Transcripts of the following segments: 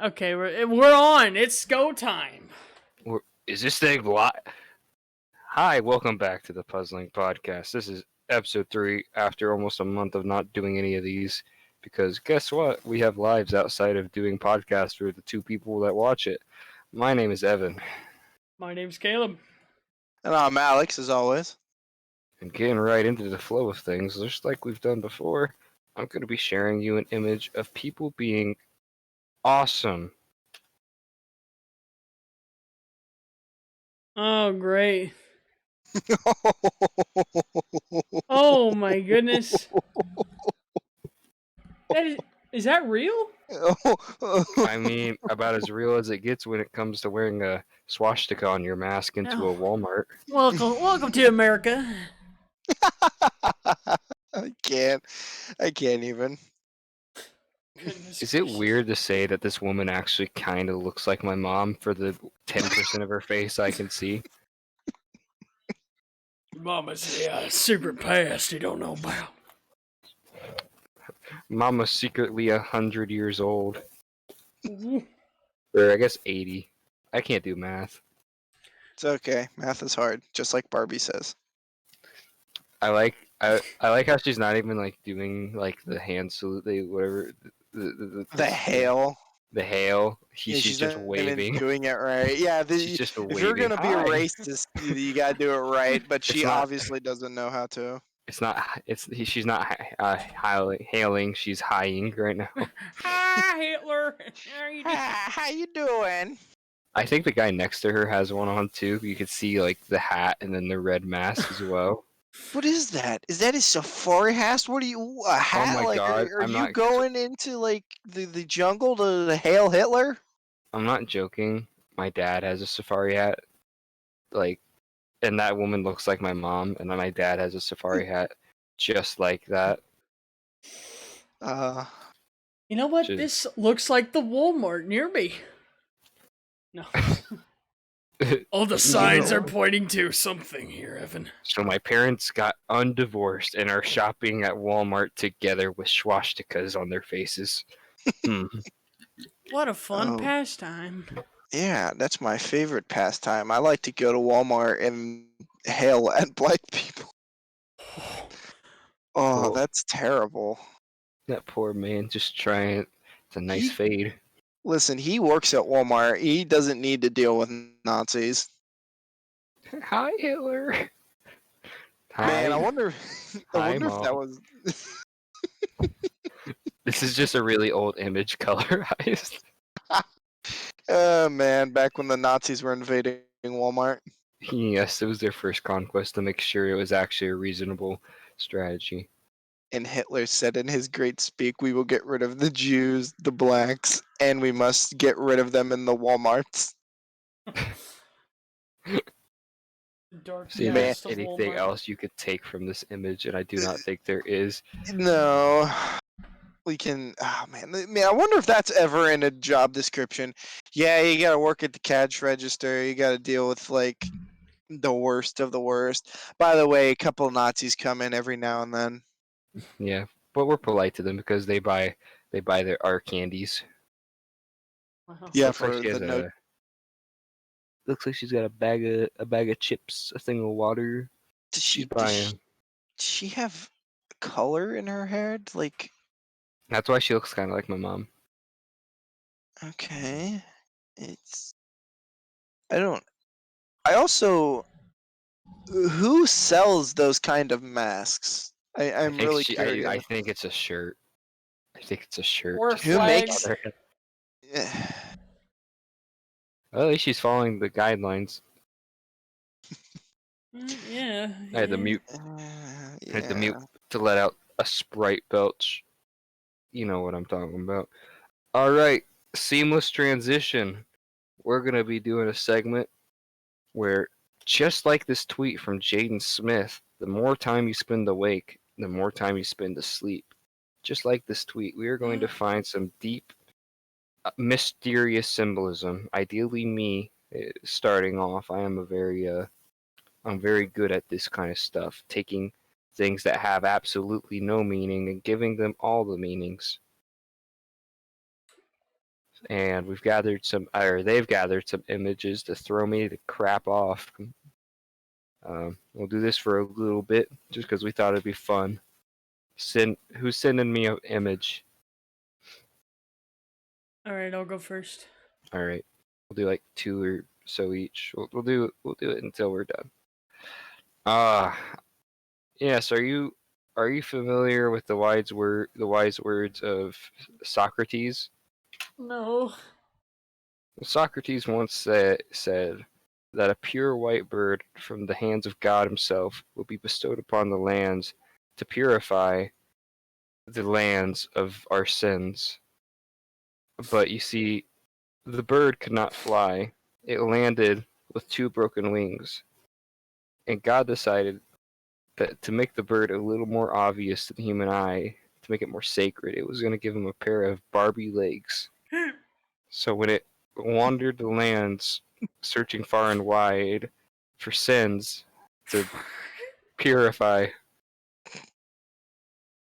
Okay, we're on. It's go time. Is this thing live? Hi, welcome back to the Puzzling Podcast. This is episode 3 after almost a month of not doing any of these. Because guess what? We have lives outside of doing podcasts for the two people that watch it. My name is Evan. My name's Caleb. And I'm Alex, as always. And getting right into the flow of things, just like we've done before, I'm going to be sharing you an image of people being awesome. Oh, great. Oh my goodness. Is that real? I mean, about as real as it gets when it comes to wearing a swastika on your mask into a Walmart. Welcome to America. I can't even. Goodness Is it gracious. weird to say that this woman actually kind of looks like my mom for the 10% of her face I can see? Mama's secret past you don't know about. Mama's secretly 100 years old. Ooh. Or I guess 80. I can't do math. It's okay. Math is hard, just like Barbie says. I like how she's not even like doing like the hand salute, whatever. The hail. The hail. She's just not waving. even doing it right. Yeah, She's just if waving. you're gonna be a Hi. racist, you gotta do it right. But she not- obviously doesn't know how to. It's not. She's not hailing. She's highing right now. Hi, Hitler. How you doing? I think the guy next to her has one on too. You could see like the hat and then the red mask as well. What is that? Is that his safari hat? What are you? A hat? my like, God, are I'm you not- going into like the jungle to hail Hitler? I'm not joking. My dad has a safari hat. Like, and that woman looks like my mom, and then my dad has a safari hat just like that. You know what? Just- This looks like the Walmart near me. No. All the signs are pointing to something here, Evan. So my parents got undivorced and are shopping at Walmart together with swastikas on their faces. What a fun Oh. pastime. Yeah, that's my favorite pastime. I like to go to Walmart and hail at black people. Oh, Well, that's terrible. that poor man just trying. It's a nice He- fade. Listen, he works at Walmart. He doesn't need to deal with Nazis. Hi, Hitler. Hi. Man, I wonder Hi, if that Mom. was This is just a really old image colorized. man, back when the Nazis were invading Walmart. Yes, it was their first conquest to make sure it was actually a reasonable strategy. And Hitler said in his great speak, we will get rid of the Jews, the blacks, and we must get rid of them in the Walmarts. Dark See if Man. there's past of anything Walmart. else you could take from this image, and I do not think there is. No. We can. Oh man, I wonder if that's ever in a job description. Yeah, you gotta work at the cash register. You gotta deal with like the worst of the worst. By the way, a couple of Nazis come in every now and then. Yeah, but we're polite to them because they buy our candies. Wow. Yeah, Looks like for she has the note. Looks like she's got a bag of chips, a thing of water. Does She's she buying. have color in her hair? Like, That's why she looks kind of like my mom. okay, I also. Who sells those kind of masks? I'm think really curious. I think it's a shirt. I think it's a shirt. Or just Who like makes- other- Well, at least she's following the guidelines. Yeah. I had to mute. Yeah. I had to mute to let out a Sprite belch. You know what I'm talking about. All right, seamless transition. We're gonna be doing a segment where, just like this tweet from Jaden Smith, the more time you spend awake, the more time you spend asleep. Just like this tweet, we are going to find some deep, mysterious symbolism. Ideally, me starting off. I am I'm very good at this kind of stuff, taking things that have absolutely no meaning and giving them all the meanings. and we've gathered some, or they've gathered some images to throw me the crap off. We'll do this for a little bit, just because we thought it'd be fun. Who's sending me an image? All right, I'll go first. All right, we'll do like 2 or so each. We'll do it until we're done. Yes. Are you familiar with the wise words of Socrates? No. Socrates once said that a pure white bird from the hands of God Himself will be bestowed upon the lands to purify the lands of our sins. But you see, the bird could not fly. It landed with 2 broken wings. And God decided that to make the bird a little more obvious to the human eye, to make it more sacred, it was going to give him a pair of Barbie legs. So when it wandered the lands, searching far and wide for sins to purify,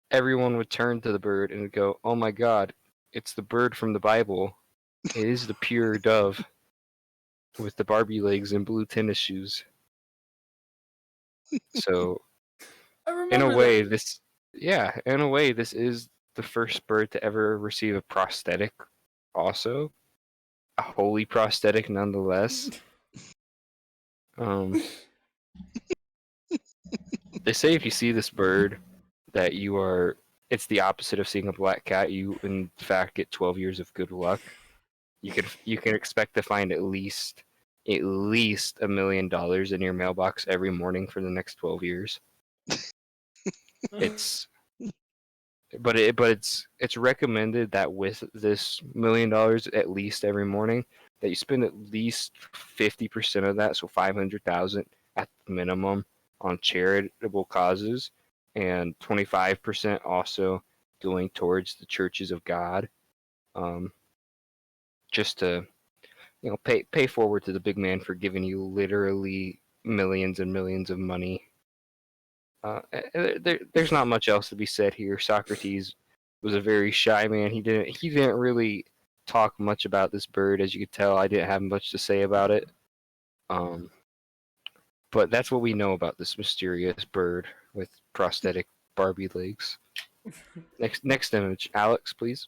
everyone would turn to the bird and go, "Oh my God, it's the bird from the Bible. It is the pure dove with the Barbie legs and blue tennis shoes." So, I in a remember way, that. this is the first bird to ever receive a prosthetic, also. A holy prosthetic, nonetheless. They say if you see this bird, that it's the opposite of seeing a black cat. You, in fact, get 12 years of good luck. You can expect to find at least $1 million in your mailbox every morning for the next 12 years. It's it's recommended that with this $1 million at least every morning, that you spend at least 50% of that, so 500,000 at the minimum, on charitable causes, and 25% also going towards the churches of God, just to pay forward to the big man for giving you literally millions and millions of money. There's not much else to be said here. Socrates was a very shy man. He didn't really talk much about this bird, as you could tell. I didn't have much to say about it. But that's what we know about this mysterious bird with prosthetic Barbie legs. Next image, Alex, please.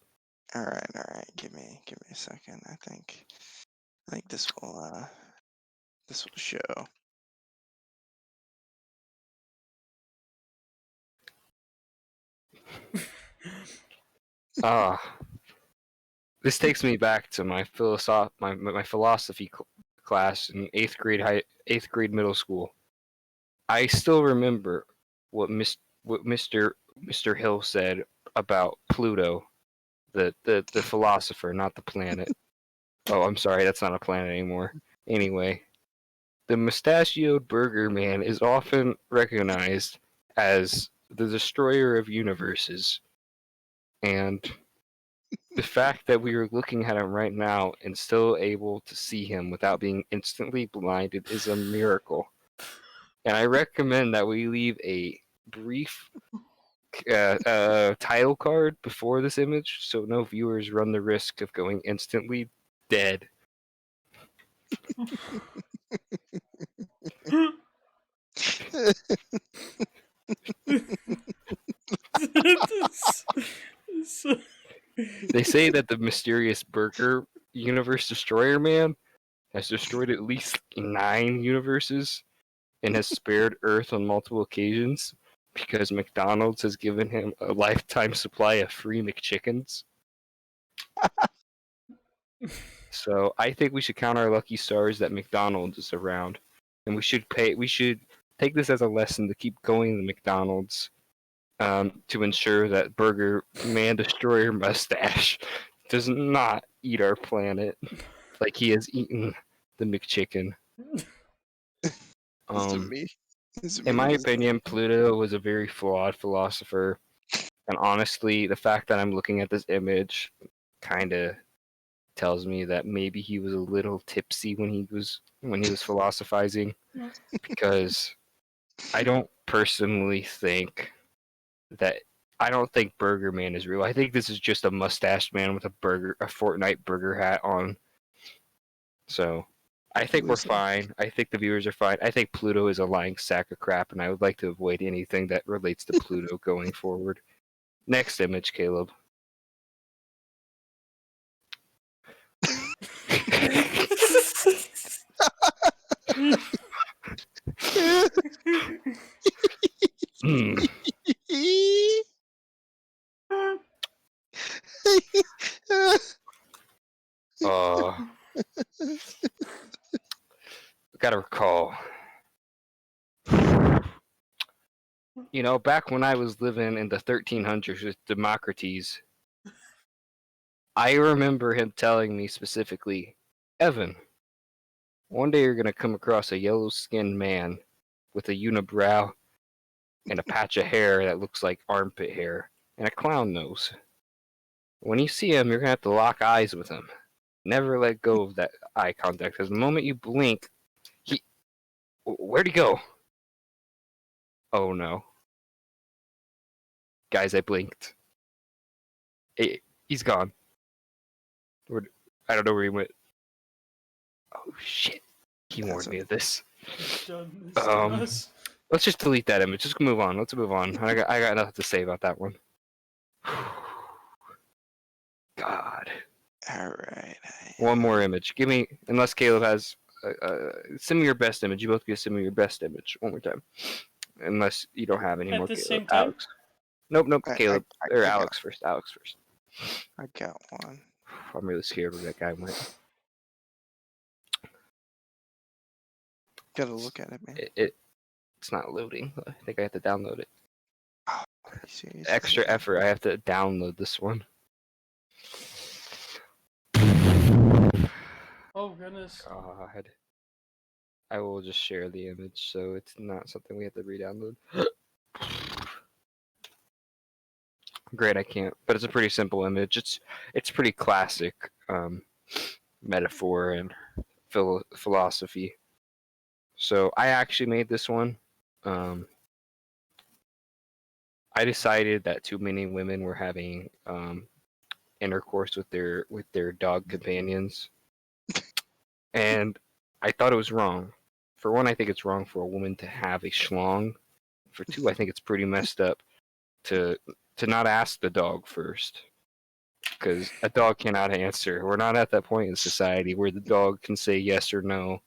All right. Give me a second. I think this will show. This takes me back to my philosophy class in 8th grade middle school. I still remember what Mr. Hill said about Pluto, the philosopher, not the planet. Oh, I'm sorry, that's not a planet anymore. Anyway, the mustachioed burger man is often recognized as the destroyer of universes, and the fact that we are looking at him right now and still able to see him without being instantly blinded is a miracle. And I recommend that we leave a brief title card before this image, so no viewers run the risk of going instantly dead. They say that the mysterious Burger Universe Destroyer Man has destroyed at least 9 universes and has spared Earth on multiple occasions because McDonald's has given him a lifetime supply of free McChickens. So I think we should count our lucky stars that McDonald's is around, and we should take this as a lesson to keep going to McDonald's, to ensure that Burger Man Destroyer Mustache does not eat our planet like he has eaten the McChicken. Is it me? In my opinion, Pluto was a very flawed philosopher, and honestly, the fact that I'm looking at this image kind of tells me that maybe he was a little tipsy when he was philosophizing, because I don't personally think that I don't think Burger Man is real. I think this is just a mustached man with a Fortnite burger hat on. So, I think we're fine. I think the viewers are fine. I think Pluto is a lying sack of crap, and I would like to avoid anything that relates to Pluto going forward. Next image, Caleb. Mm. Gotta recall. You know, back when I was living in the 1300s with Democritus, I remember him telling me specifically, Evan, one day you're gonna come across a yellow-skinned man with a unibrow and a patch of hair that looks like armpit hair and a clown nose. When you see him, you're gonna have to lock eyes with him. Never let go of that eye contact, because the moment you blink, where'd he go? Oh no. Guys, I blinked. He's gone. I don't know where he went. Oh shit. He warned me of this. Let's just delete that image. Just move on. Let's move on. I got nothing to say about that one. God. Alright. One more image. Give me, unless Caleb has, send me your best image. You both give send me your best image one more time. Unless you don't have any At more. the Caleb. same time? Alex. Nope. Caleb. Or I Alex first. Alex first. I got one. I'm really scared where that guy went. Gotta look at it, man. It's not loading. I think I have to download it. Oh, are you serious? Extra effort. I have to download this one. Oh goodness. God. I will just share the image so it's not something we have to re-download. Great, I can't. But it's a pretty simple image. It's pretty classic metaphor and philosophy. So I actually made this one. I decided that too many women were having intercourse with their dog companions, and I thought it was wrong. For one, I think it's wrong for a woman to have a schlong. For two, I think it's pretty messed up to not ask the dog first, because a dog cannot answer. We're not at that point in society where the dog can say yes or no,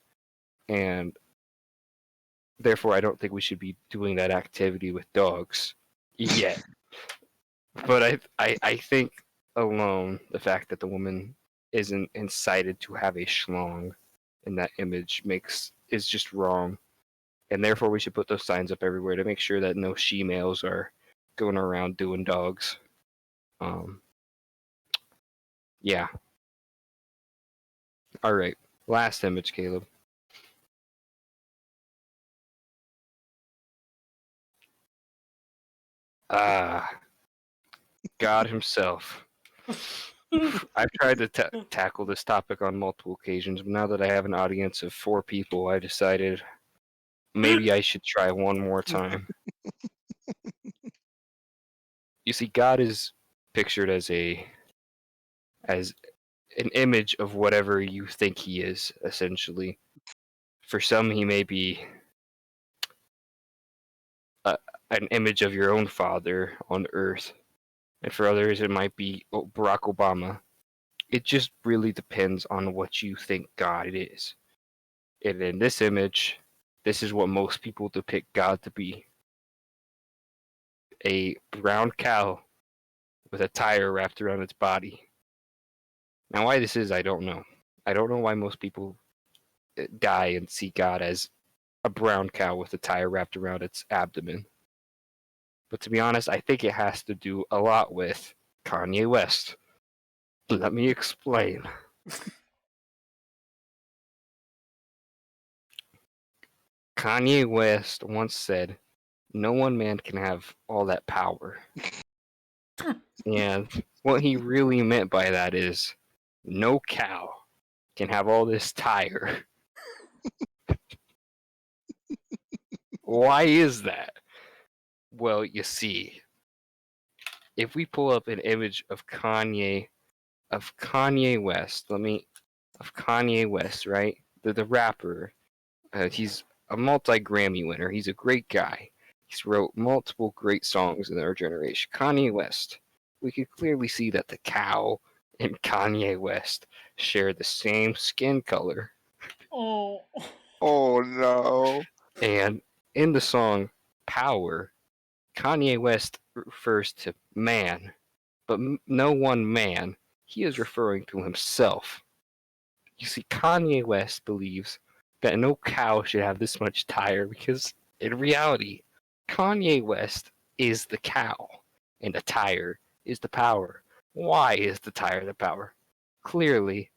and therefore I don't think we should be doing that activity with dogs yet. But I think alone the fact that the woman isn't incited to have a schlong in that image is just wrong, and therefore we should put those signs up everywhere to make sure that no she-males are going around doing dogs. Yeah. All right. Last image, Caleb. God himself. I've tried to tackle this topic on multiple occasions, but now that I have an audience of 4 people, I decided maybe I should try one more time. You see, God is pictured as an image of whatever you think he is, essentially. For some, he may be an image of your own father on earth, and for others, it might be Barack Obama. It just really depends on what you think God is. And in this image, this is what most people depict God to be: a brown cow with a tire wrapped around its body. Now, why this is, I don't know. I don't know why most people die and see God as a brown cow with a tire wrapped around its abdomen. But to be honest, I think it has to do a lot with Kanye West. Let me explain. Kanye West once said, "No one man can have all that power." And what he really meant by that is, no cow can have all this tire. Why is that? Well, you see, if we pull up an image of Kanye West, of Kanye West, right? The rapper. He's a multi-Grammy winner. He's a great guy. He's wrote multiple great songs in our generation. Kanye West. We could clearly see that the cow and Kanye West share the same skin color. Oh. Oh no. And in the song Power, Kanye West refers to man, but no one man. He is referring to himself. You see, Kanye West believes that no cow should have this much tire because, in reality, Kanye West is the cow, and the tire is the power. Why is the tire the power? Clearly,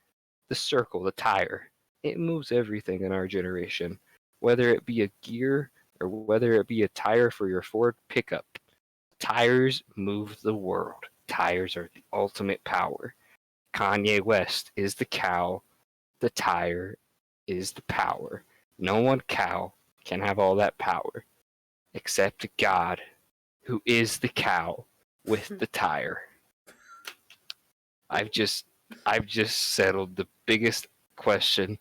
the circle, the tire, it moves everything in our generation, whether it be a gear or whether it be a tire for your Ford pickup. Tires move the world. Tires are the ultimate power. Kanye West is the cow. The tire is the power. No one cow can have all that power except God, who is the cow with the tire. I've just settled the biggest question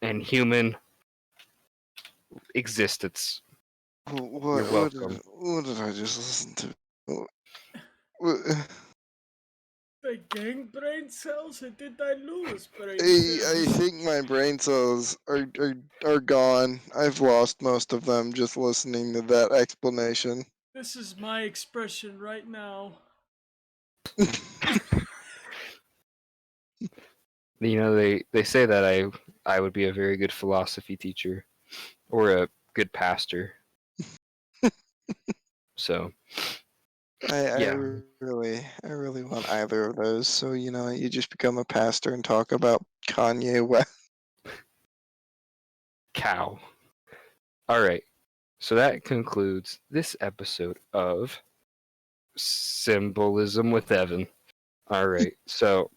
in human existence. You're welcome. What did I just listen to? What- I gained brain cells, or did I lose brain I cells? think my brain cells are gone. I've lost most of them just listening to that explanation. This is my expression right now. You know, they say that I would be a very good philosophy teacher or a good pastor. So I yeah, really want either of those. So you just become a pastor and talk about Kanye West. cow. All right. So that concludes this episode of Symbolism with Evan. All right. So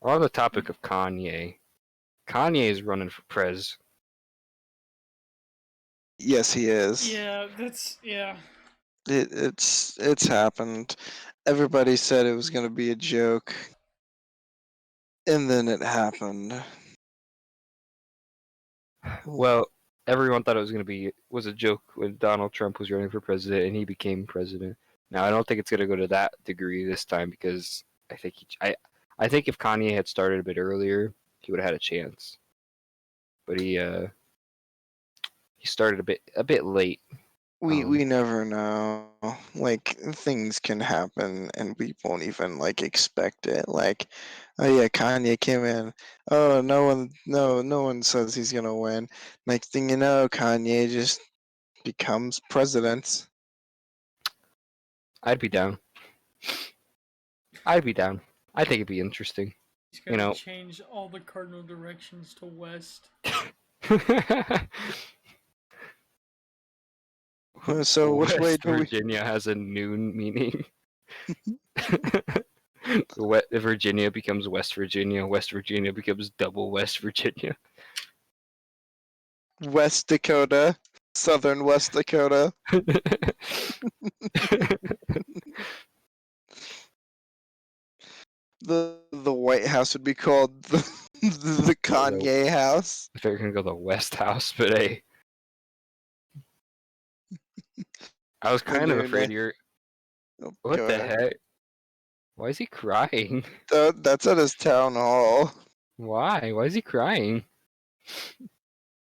on the topic of Kanye, Kanye is running for pres. Yes, he is. Yeah, yeah. It's happened. Everybody said it was gonna be a joke, and then it happened. Well, everyone thought it was a joke when Donald Trump was running for president and he became president. Now I don't think it's gonna go to that degree this time because I think if Kanye had started a bit earlier, he would have had a chance. But he started a bit late. We never know. Like things can happen, and we won't even like expect it. Like, oh yeah, Kanye came in. Oh, no one says he's gonna win. Next thing you know, Kanye just becomes president. I'd be down. I'd be down. I think it'd be interesting. He's You gonna know. change all the cardinal directions to west. So which way West do we? Virginia has a noon meaning. Virginia becomes West Virginia. West Virginia becomes double West Virginia. West Dakota, Southern West Dakota. The White House would be called the Kanye House. I thought you were gonna go the West House, but hey, I was The kind of new afraid name. you're. Oh, What go the ahead. heck? Why is he crying? That's at his town hall. Why? Why is he crying?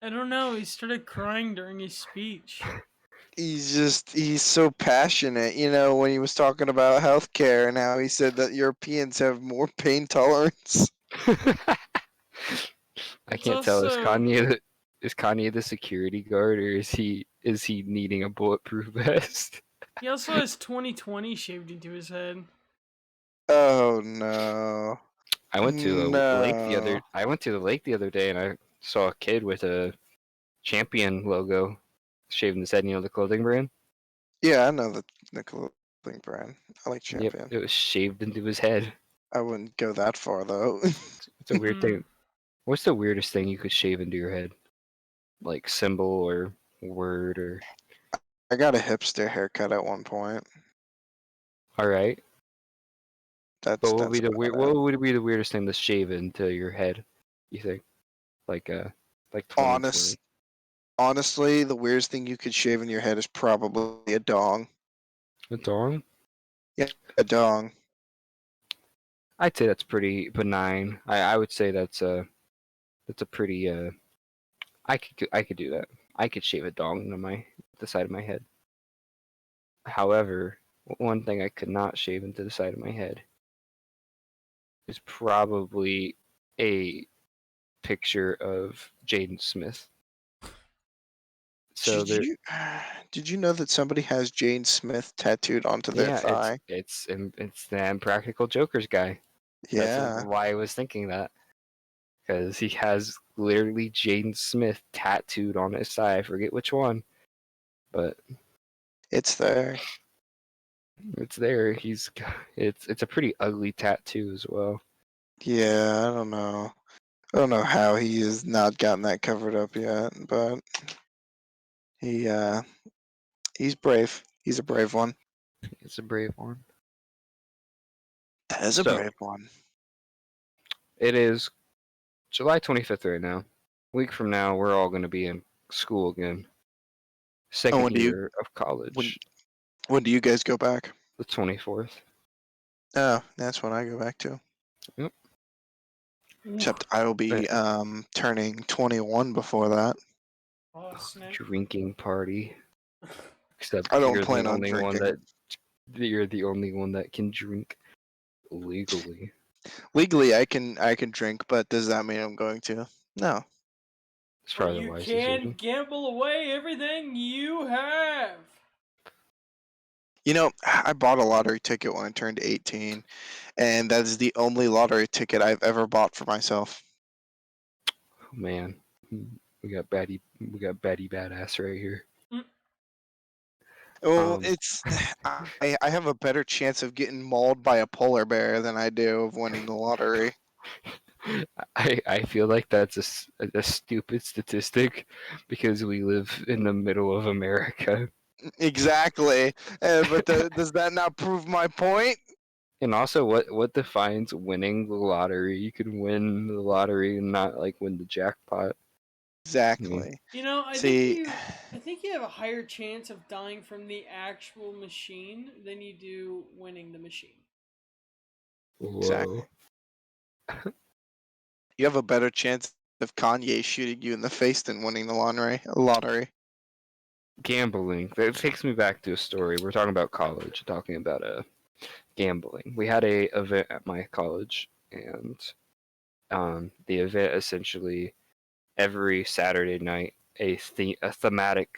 I don't know. He started crying during his speech. He's so passionate, when he was talking about healthcare and how he said that Europeans have more pain tolerance. I It's can't tell. also Is Kanye the security guard or is he needing a bulletproof vest? he also has 2020 shaved into his head. Oh no. I went to a lake the other. No. I went to the lake the other day and I saw a kid with a champion logo shaving his head. You know the clothing brand. Yeah, I know the clothing brand. I like Yep, Champion. it was shaved into his head. I wouldn't go that far though. It's a weird Hmm. thing. What's the weirdest thing you could shave into your head? Like symbol or word or I got a hipster haircut at one point. All right. But That's what would be the about it. what would be the weirdest thing to shave into your head? You think? Like 2020. Honestly, the weirdest thing you could shave in your head is probably a dong. A dong? Yeah, a dong. I'd say that's pretty benign. I would say that's a pretty I could do that. I could shave a dong into the side of my head. However, one thing I could not shave into the side of my head is probably a picture of Jaden Smith. So Did there, you did you know that somebody has Jane Smith tattooed onto their yeah, thigh? it's the Impractical Jokers guy. That's Yeah, why I was thinking that, because he has literally Jaden Smith tattooed on his thigh. I forget which one, but it's there. it's there. It's a pretty ugly tattoo as well. Yeah, I don't know. I don't know how he has not gotten that covered up yet, but he he's brave. He's a brave one. It's a brave one. That is a So brave one. it is July 25th right now. A week from now, we're all going to be in school again. Oh, Second year of when college, when do you guys go back? the 24th. Oh, that's when I go back to. Yep. Except I will be turning 21 before that. Oh, snap. Drinking party. Except I don't plan on drinking. you're the only one that can drink legally. Legally, I can drink, but does that mean I'm going to? No. It's But probably the you wise can decision. gamble away everything you have. You know, I bought a lottery ticket when I turned 18, and that is the only lottery ticket I've ever bought for myself. Oh, man, we got Batty Badass right here. Well, Um, it's I have a better chance of getting mauled by a polar bear than I do of winning the lottery. I feel like that's a stupid statistic because we live in the middle of America. Exactly. But does that not prove my point? And also, what defines winning the lottery? You can win the lottery and not like win the jackpot. I mean, Exactly. You know, See, I think you have a higher chance of dying from the actual machine than you do winning the machine. exactly. whoa. You have a better chance of Kanye shooting you in the face than winning the lottery. Gambling. That takes me back to a story. We're talking about college, talking about gambling. We had a event at my college, and the event essentially every Saturday night a thematic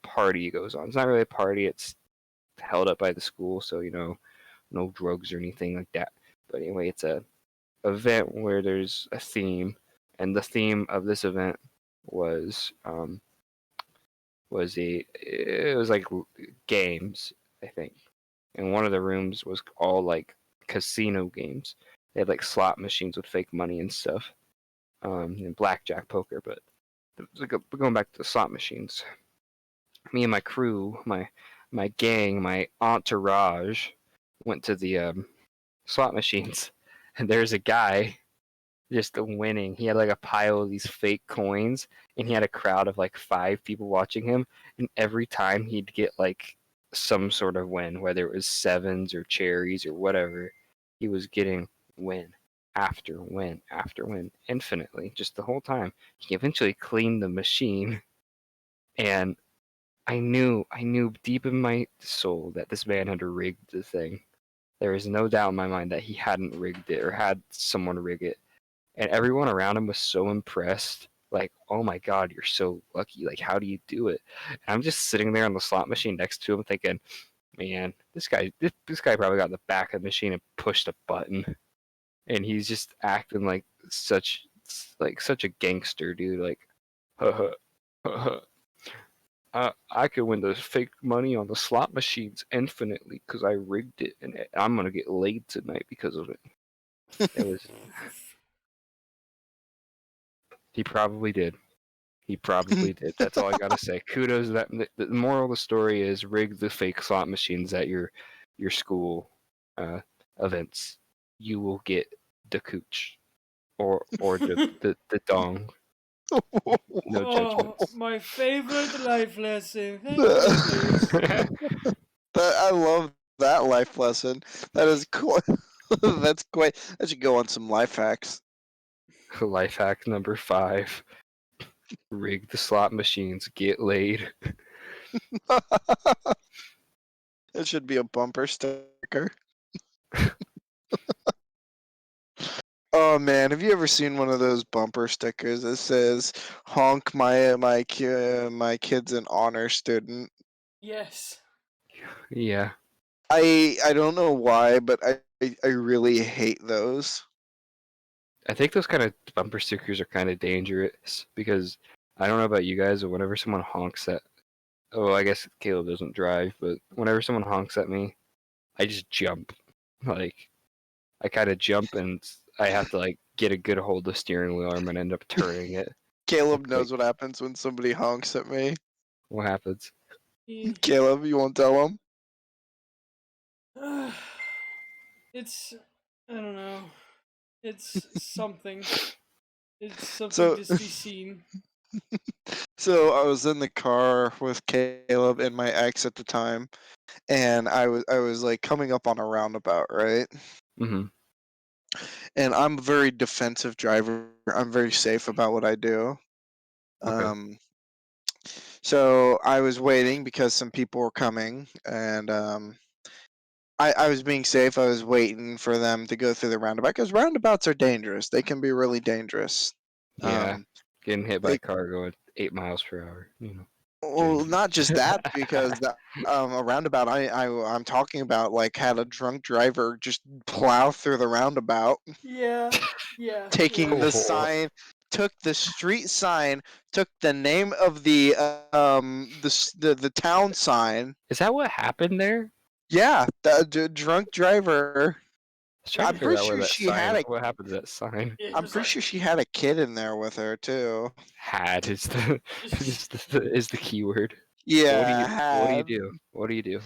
party goes on. It's not really a party. It's held up by the school, so no drugs or anything like that. But anyway, it's a event where there's a theme, and the theme of this event was it was like games, I think. And one of the rooms was all like casino games. They had like slot machines with fake money and stuff, and blackjack, poker. But going back to the slot machines, me and my crew, my gang, my entourage, went to the slot machines, and there's a guy just winning. He had like a pile of these fake coins, and he had a crowd of like 5 people watching him. And every time he'd get like some sort of win, whether it was sevens or cherries or whatever, he was getting win after win after win infinitely, just the whole time. He eventually cleaned the machine, and I knew deep in my soul that this man had rigged the thing. There is no doubt in my mind that he hadn't rigged it or had someone rig it, and everyone around him was so impressed, like, oh my god, you're so lucky, like, how do you do it? And I'm just sitting there on the slot machine next to him thinking, man, this guy probably got in the back of the machine and pushed a button, and he's just acting like such a gangster, dude, like, haha, haha. I could win the fake money on the slot machines infinitely because I rigged it, and I'm gonna get laid tonight because of it. It was He probably did. He probably did. That's all I gotta say. Kudos. That the moral of the story is rig the fake slot machines at your school events. You will get the cooch or the dong. No Oh, judgments. my favorite life lesson. Thank goodness. I love that life lesson. That is quite. That's quite. That should go on some life hacks. Life hack number 5: rig the slot machines. Get laid. It should be a bumper sticker. Oh man, have you ever seen one of those bumper stickers that says "Honk my kid's an honor student"? Yes. Yeah. I don't know why, but I really hate those. I think those kind of bumper stickers are kind of dangerous because I don't know about you guys, but whenever someone honks at, oh, I guess Caleb doesn't drive, but whenever someone honks at me, I just jump. Like, I kind of jump and I have to like get a good hold of the steering wheel. I'm gonna end up turning it. Caleb Like, knows what happens when somebody honks at me. what happens? Caleb, you won't tell him? It's, I don't know. It's something. It's something So to be seen. so I was in the car with Caleb and my ex at the time, and I was like coming up on a roundabout, right? Mm-hmm. And I'm a very defensive driver. I'm very safe about what I do. Okay. Um, so I was waiting because some people were coming, and I was being safe. I was waiting for them to go through the roundabout because roundabouts are dangerous. They can be really dangerous. Yeah. Um, Getting hit by they a car going 8 miles per hour. You know. Well, Dangerous. not just that, because a roundabout I'm talking about like had a drunk driver just plow through the roundabout, Yeah. Yeah. taking Yeah. the Oh. sign, took the street sign, took the name of the town sign. Is that what happened there? Yeah, the drunk driver. I was trying I'm to pretty figure out where sure that she had sign. a. What happened to that sign? It I'm was pretty like. sure she had a kid in there with her too. Had is the is the keyword. Yeah, What do you had. do? What do you do?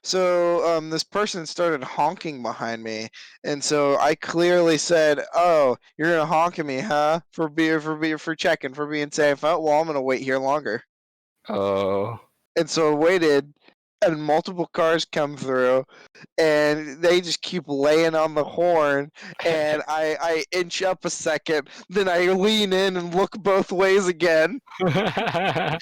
So this person started honking behind me, and so I clearly said, "Oh, you're gonna honk at me, huh? For checking for being safe? Oh, well, I'm gonna wait here longer." Oh. And so I waited, and multiple cars come through, and they just keep laying on the horn, and I inch up a second, then I lean in and look both ways again, and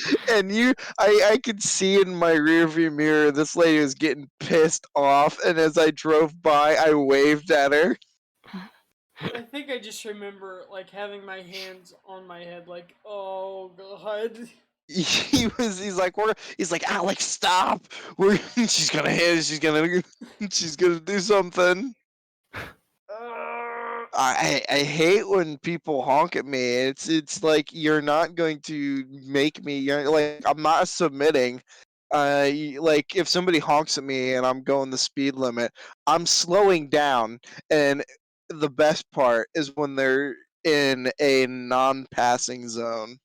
I could see in my rearview mirror this lady was getting pissed off, and as I drove by I waved at her. I think I just remember like having my hands on my head, like, oh god. He's like, Alex, stop, we're she's gonna hit, she's gonna do something. I hate when people honk at me. It's like you're not going to make me. You're like I'm not submitting. Like if somebody honks at me and I'm going the speed limit, I'm slowing down. And the best part is when they're in a non-passing zone.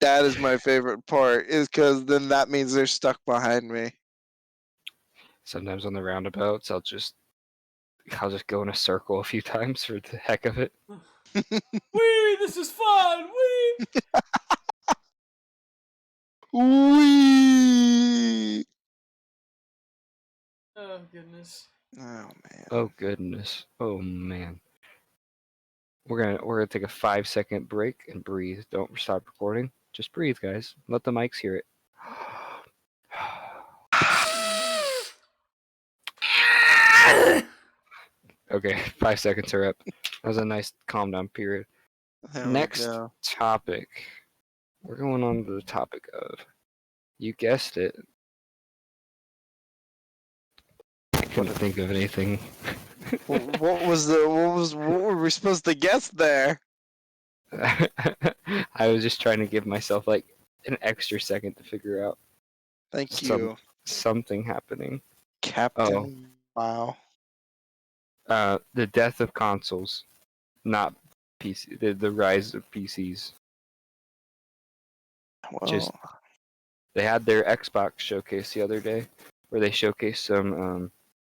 That is my favorite part. Is because then that means they're stuck behind me. Sometimes on the roundabouts, I'll just go in a circle a few times for the heck of it. Wee, this is fun. Wee. Wee! Oh goodness. Oh man. Oh goodness. Oh man. We're gonna take a 5-second break and breathe. Don't stop recording. Just breathe, guys. Let the mics hear it. Okay, 5 seconds are up. That was a nice calm down period. There we Next go. topic. We're going on to the topic of, you guessed it. I couldn't think of anything. What were we supposed to guess there? I was just trying to give myself like an extra second to figure out Thank you, something happening. Captain. Wow. The death of consoles, not PC. The rise of PCs. Just Well, they had their Xbox showcase the other day, where they showcased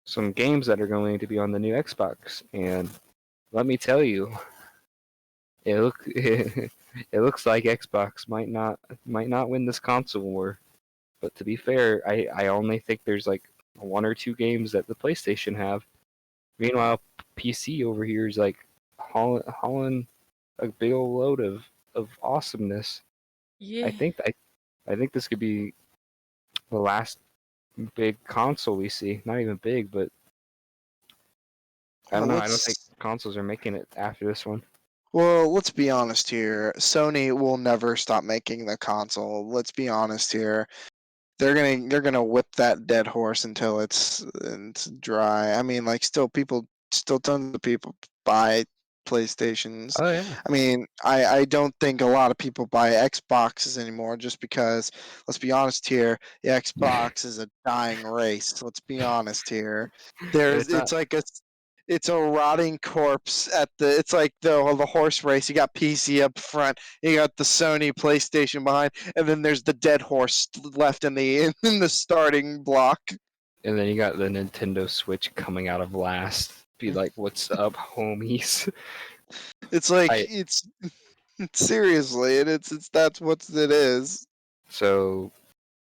some games that are going to be on the new Xbox, and let me tell you, it looks like Xbox might not win this console war. But to be fair, I only think there's like one or two games that the PlayStation have. Meanwhile, PC over here is like hauling a big old load of awesomeness. Yeah. I think this could be the last big console we see. Not even big, but I don't know. I don't think consoles are making it after this one. let's be honest here. Sony will never stop making the console. Let's be honest here. They're gonna whip that dead horse until it's dry. I mean, like, still tons of people buy PlayStations. Oh yeah. I mean, I don't think a lot of people buy Xboxes anymore just because, let's be honest here, the Xbox is a dying race. Let's be honest here. It's not. It's a rotting corpse at the it's like the horse race. You got PC up front, you got the Sony PlayStation behind, and then there's the dead horse left in the in the starting block. And then you got the Nintendo Switch coming out of last. Be like, what's up, homies? It's like I it's seriously, and it's that's what it is. so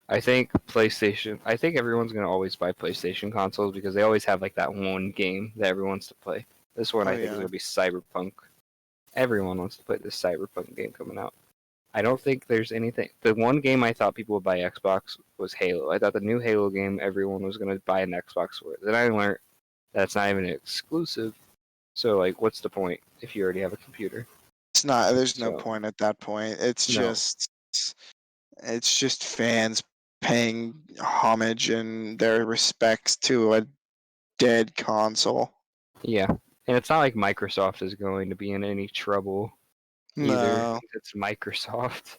I think PlayStation. I think everyone's gonna always buy PlayStation consoles because they always have like that one game that everyone wants to play. This one Oh I think is yeah. gonna be Cyberpunk. Everyone wants to play this Cyberpunk game coming out. I don't think there's anything. The one game I thought people would buy Xbox was Halo. I thought the new Halo game everyone was gonna buy an Xbox for. Then I learned that's not even exclusive. So like, what's the point if you already have a computer? It's not. There's no So point at that point. no, It's just fans paying homage and their respects to a dead console. yeah, and it's not like Microsoft is going to be in any trouble either. No. It's Microsoft.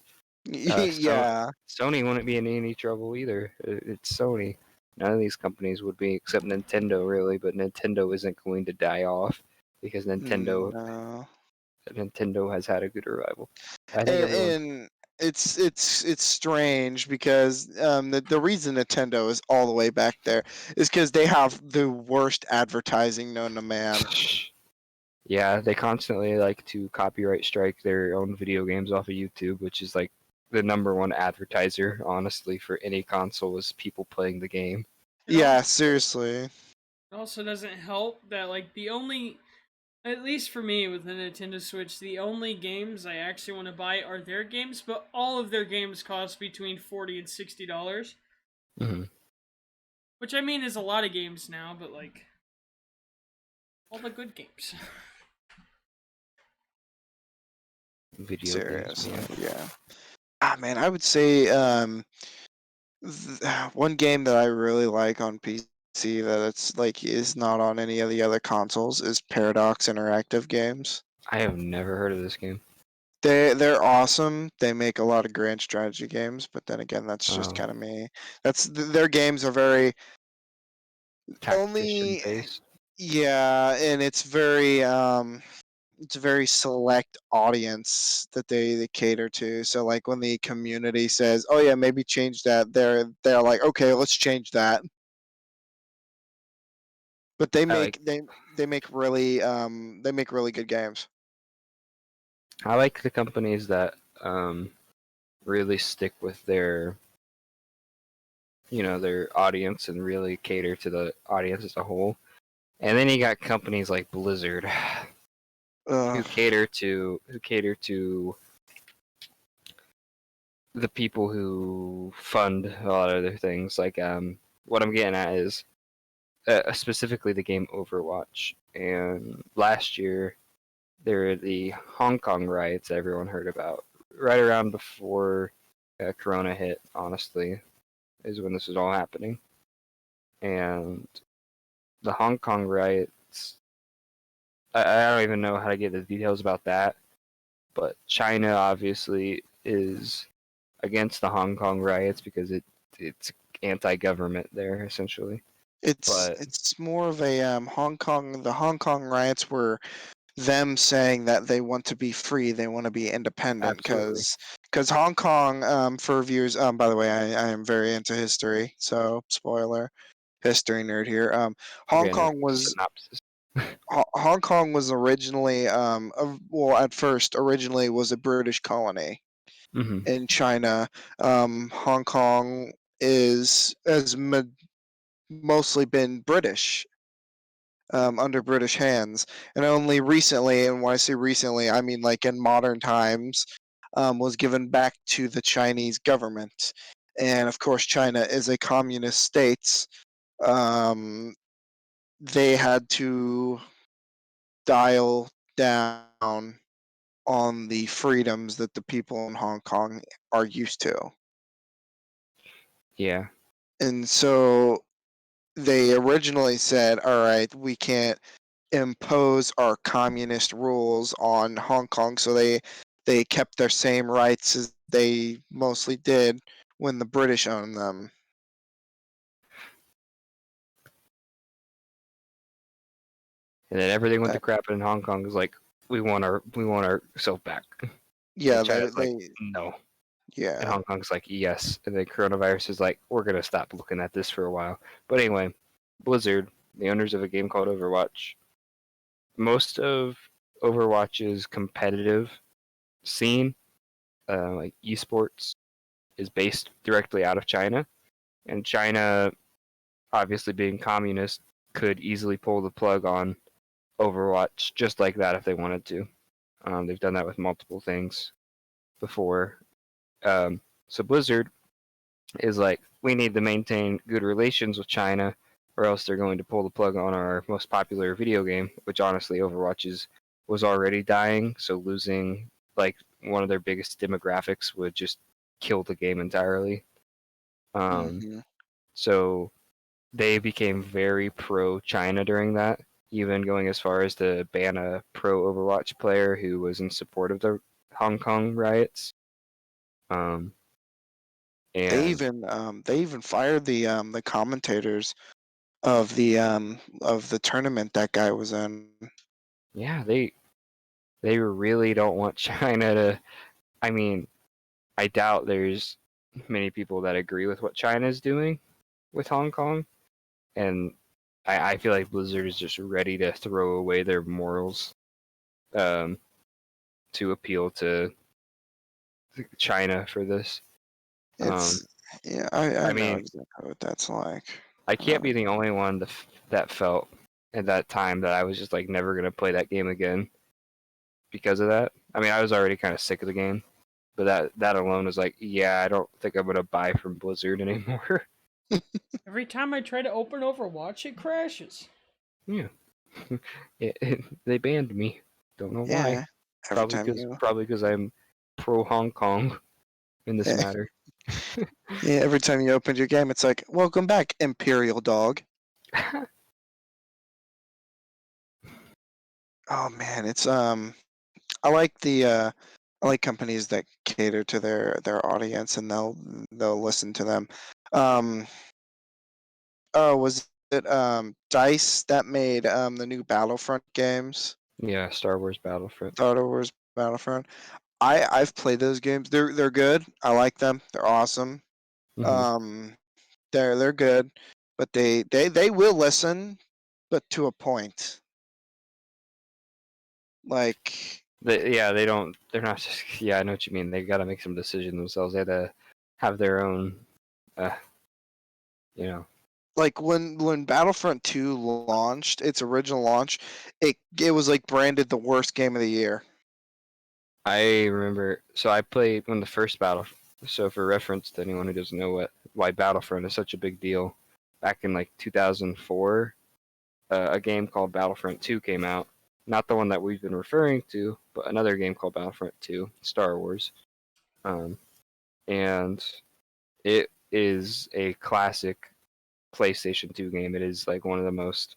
So Yeah. Sony wouldn't be in any trouble either. It's Sony. None of these companies would be, except Nintendo, really. But Nintendo isn't going to die off because No. Nintendo has had a good revival. I think and, everyone. and it's strange because the reason Nintendo is all the way back there is because they have the worst advertising known to man. Yeah, they constantly like to copyright strike their own video games off of YouTube, which is like the number one advertiser, honestly, for any console is people playing the game. Yeah, seriously. It also doesn't help that like the only, at least for me with the Nintendo Switch, the only games I actually want to buy are their games, but all of their games cost between $40 and $60. Mm-hmm. Which I mean is a lot of games now, but like all the good games. Video games, Seriously, man. yeah. Man, I would say one game that I really like on PC that it's like is not on any of the other consoles is Paradox Interactive Games. I have never heard of this game. They're awesome. They make a lot of grand strategy games, but then again, that's just Oh, kind of me. Their games are very tactician only based. yeah, and it's a very select audience that they cater to. So like when the community says, "Oh yeah, maybe change that," they're like, "Okay, let's change that." But I like they make really good games. I like the companies that really stick with their their audience and really cater to the audience as a whole. And then you got companies like Blizzard who Ugh. cater to the people who fund a lot of other things. Like what I'm getting at is specifically the game Overwatch. And last year there were the Hong Kong riots everyone heard about right around before Corona hit. Honestly, is when this was all happening. And the Hong Kong riots, I don't even know how to get the details about that, but China obviously is against the Hong Kong riots because it's anti-government there essentially. But It's more of a Hong Kong. The Hong Kong riots were them saying that they want to be free, they want to be independent, Absolutely. because Hong Kong, for viewers, by the way, I am very into history, so spoiler, history nerd here. We're Hong getting a Kong was synopsis. Hong Kong was originally, well, at first, originally was a British colony Hmm. in China. Hong Kong has mostly been British, under British hands, and only recently, and when I say recently, I mean like in modern times, was given back to the Chinese government. And of course, China is a communist state. Um, they had to dial down on the freedoms that the people in Hong Kong are used to. Yeah. And so they originally said, all right, we can't impose our communist rules on Hong Kong, so they kept their same rights as they mostly did when the British owned them. And then everything went Uh, to crap in Hong Kong is like, we want our self back. And yeah, China's like, no. And yeah, Hong Kong's like, yes. And then coronavirus is like, we're gonna stop looking at this for a while. But anyway, Blizzard, the owners of a game called Overwatch, most of Overwatch's competitive scene, like esports, is based directly out of China. And China, obviously being communist, could easily pull the plug on Overwatch just like that if they wanted to. They've done that with multiple things before. So Blizzard is like, we need to maintain good relations with China, or else they're going to pull the plug on our most popular video game, which honestly was already dying. So losing like one of their biggest demographics would just kill the game entirely. Um, hmm so they became very pro China during that, even going as far as to ban a pro Overwatch player who was in support of the Hong Kong riots. Um, and they even fired the commentators of the tournament that guy was in. yeah, they really don't want China to. I mean, I doubt there's many people that agree with what China is doing with Hong Kong, and I feel like Blizzard is just ready to throw away their morals, um, to appeal to China for this. Um, It's yeah, I I know mean, exactly what that's like. I can't be Um, the only one that felt at that time that I was just like never gonna play that game again because of that. I mean, I was already kind of sick of the game, but that alone was like, yeah, I don't think I'm gonna buy from Blizzard anymore. Every time I try to open Overwatch, it crashes. Yeah, they banned me. Don't know why. yeah, every time you Probably because I'm pro Hong Kong in this yeah, matter. yeah, every time you open your game, it's like, welcome back, Imperial Dog. Oh man, it's I like I like companies that cater to their audience and they'll listen to them. Um, oh, was it Dice that made the new Battlefront games? Yeah, Star Wars Battlefront. Star Wars Battlefront. I've played those games. They're good. I like them. They're awesome. Hmm. Um, they're good, but they will listen, but to a point. Like Yeah, they don't. They're not just. Yeah, I know what you mean. They got to make some decision themselves. They had to have their own. Uh, you know. when Battlefront 2 launched, its original launch, it was like branded the worst game of the year. I remember. So I played when the first battle. So for reference to anyone who doesn't know why Battlefront is such a big deal, back in like 2004, a game called Battlefront 2 came out. Not the one that we've been referring to, but another game called Battlefront 2, Star Wars. Um, and it is a classic PlayStation 2 game. It is like one of the most.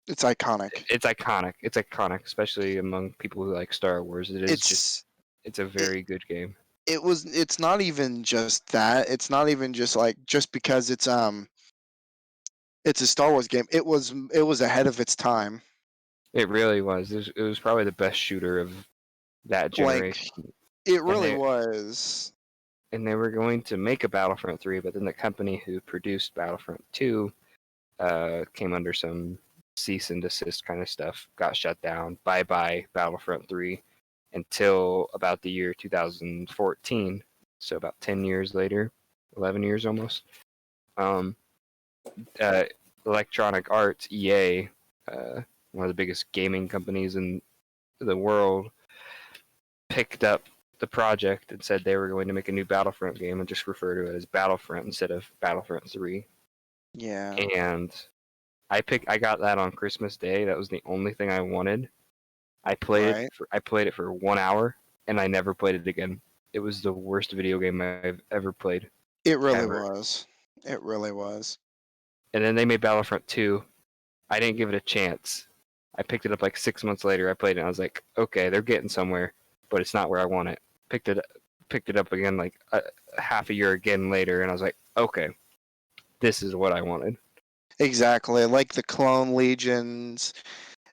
It's iconic. It's iconic. It's iconic, especially among people who like Star Wars. It is just. It's It's a it, very good game. it's not even just that. It's not even just like just because it's a Star Wars game. It was ahead of its time. It really was. It was probably the best shooter of that Like generation. it And really was. they were going to make a Battlefront 3, but then the company who produced Battlefront 2 came under some cease and desist kind of stuff, got shut down. Bye bye Battlefront 3 until about the year 2014. So about 10 years later, 11 years almost. Um, uh, Electronic Arts, EA, one of the biggest gaming companies in the world, picked up the project and said they were going to make a new Battlefront game and just refer to it as Battlefront instead of Battlefront 3. Yeah. And I got that on Christmas Day. That was the only thing I wanted. Right. I played it for 1 hour and I never played it again. It was the worst video game I've ever played. It really Ever. was. It really was. And then they made Battlefront 2. I didn't give it a chance. I picked it up like 6 months later. I played it and I was like, okay, they're getting somewhere, but it's not where I want it. Picked it up again like half a year again later, and I was like, okay, this is what I wanted. Exactly. Like the clone legions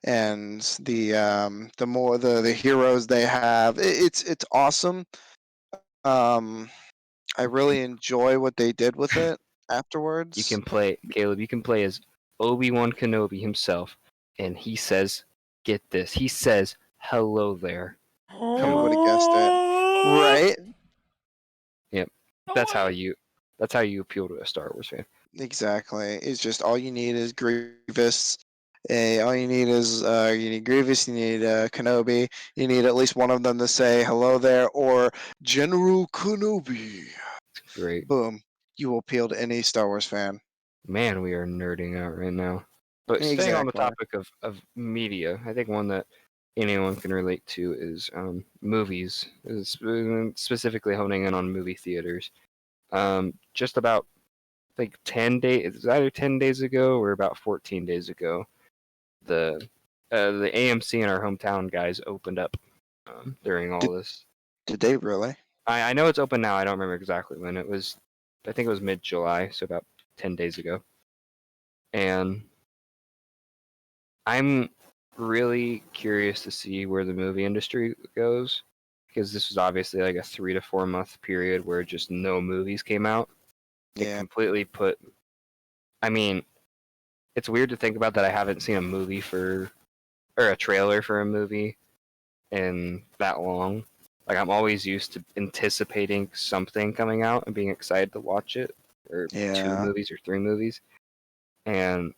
and the heroes they have. It's awesome. Um I really enjoy what they did with it You afterwards. can play, Caleb, you can play as Obi-Wan Kenobi himself, and he says, get this, he says, hello there. Come Who on. would have guessed it? Right? Yep. That's how you appeal to a Star Wars fan. Exactly. It's just all you need is Grievous. All you need is you need Grievous, you need Kenobi, you need at least one of them to say hello there or General Kenobi. It's great. Boom. You will appeal to any Star Wars fan. Man, we are nerding out right now. But staying on the Exactly. topic of media, I think one that anyone can relate to is movies, specifically honing in on movie theaters. Just about like 10 days, it's either 10 days ago or about 14 days ago, the AMC in our hometown guys opened up during all Did this. did they really? I know it's open now. I don't remember exactly when it was. I think it was mid-July, so about 10 days ago. And I'm really curious to see where the movie industry goes because this was obviously like a 3 to 4 month period where just no movies came out. It Yeah. completely put. I mean, it's weird to think about that I haven't seen a movie or a trailer for a movie in that long. Like I'm always used to anticipating something coming out and being excited to watch it, or two Yeah. movies or three movies. And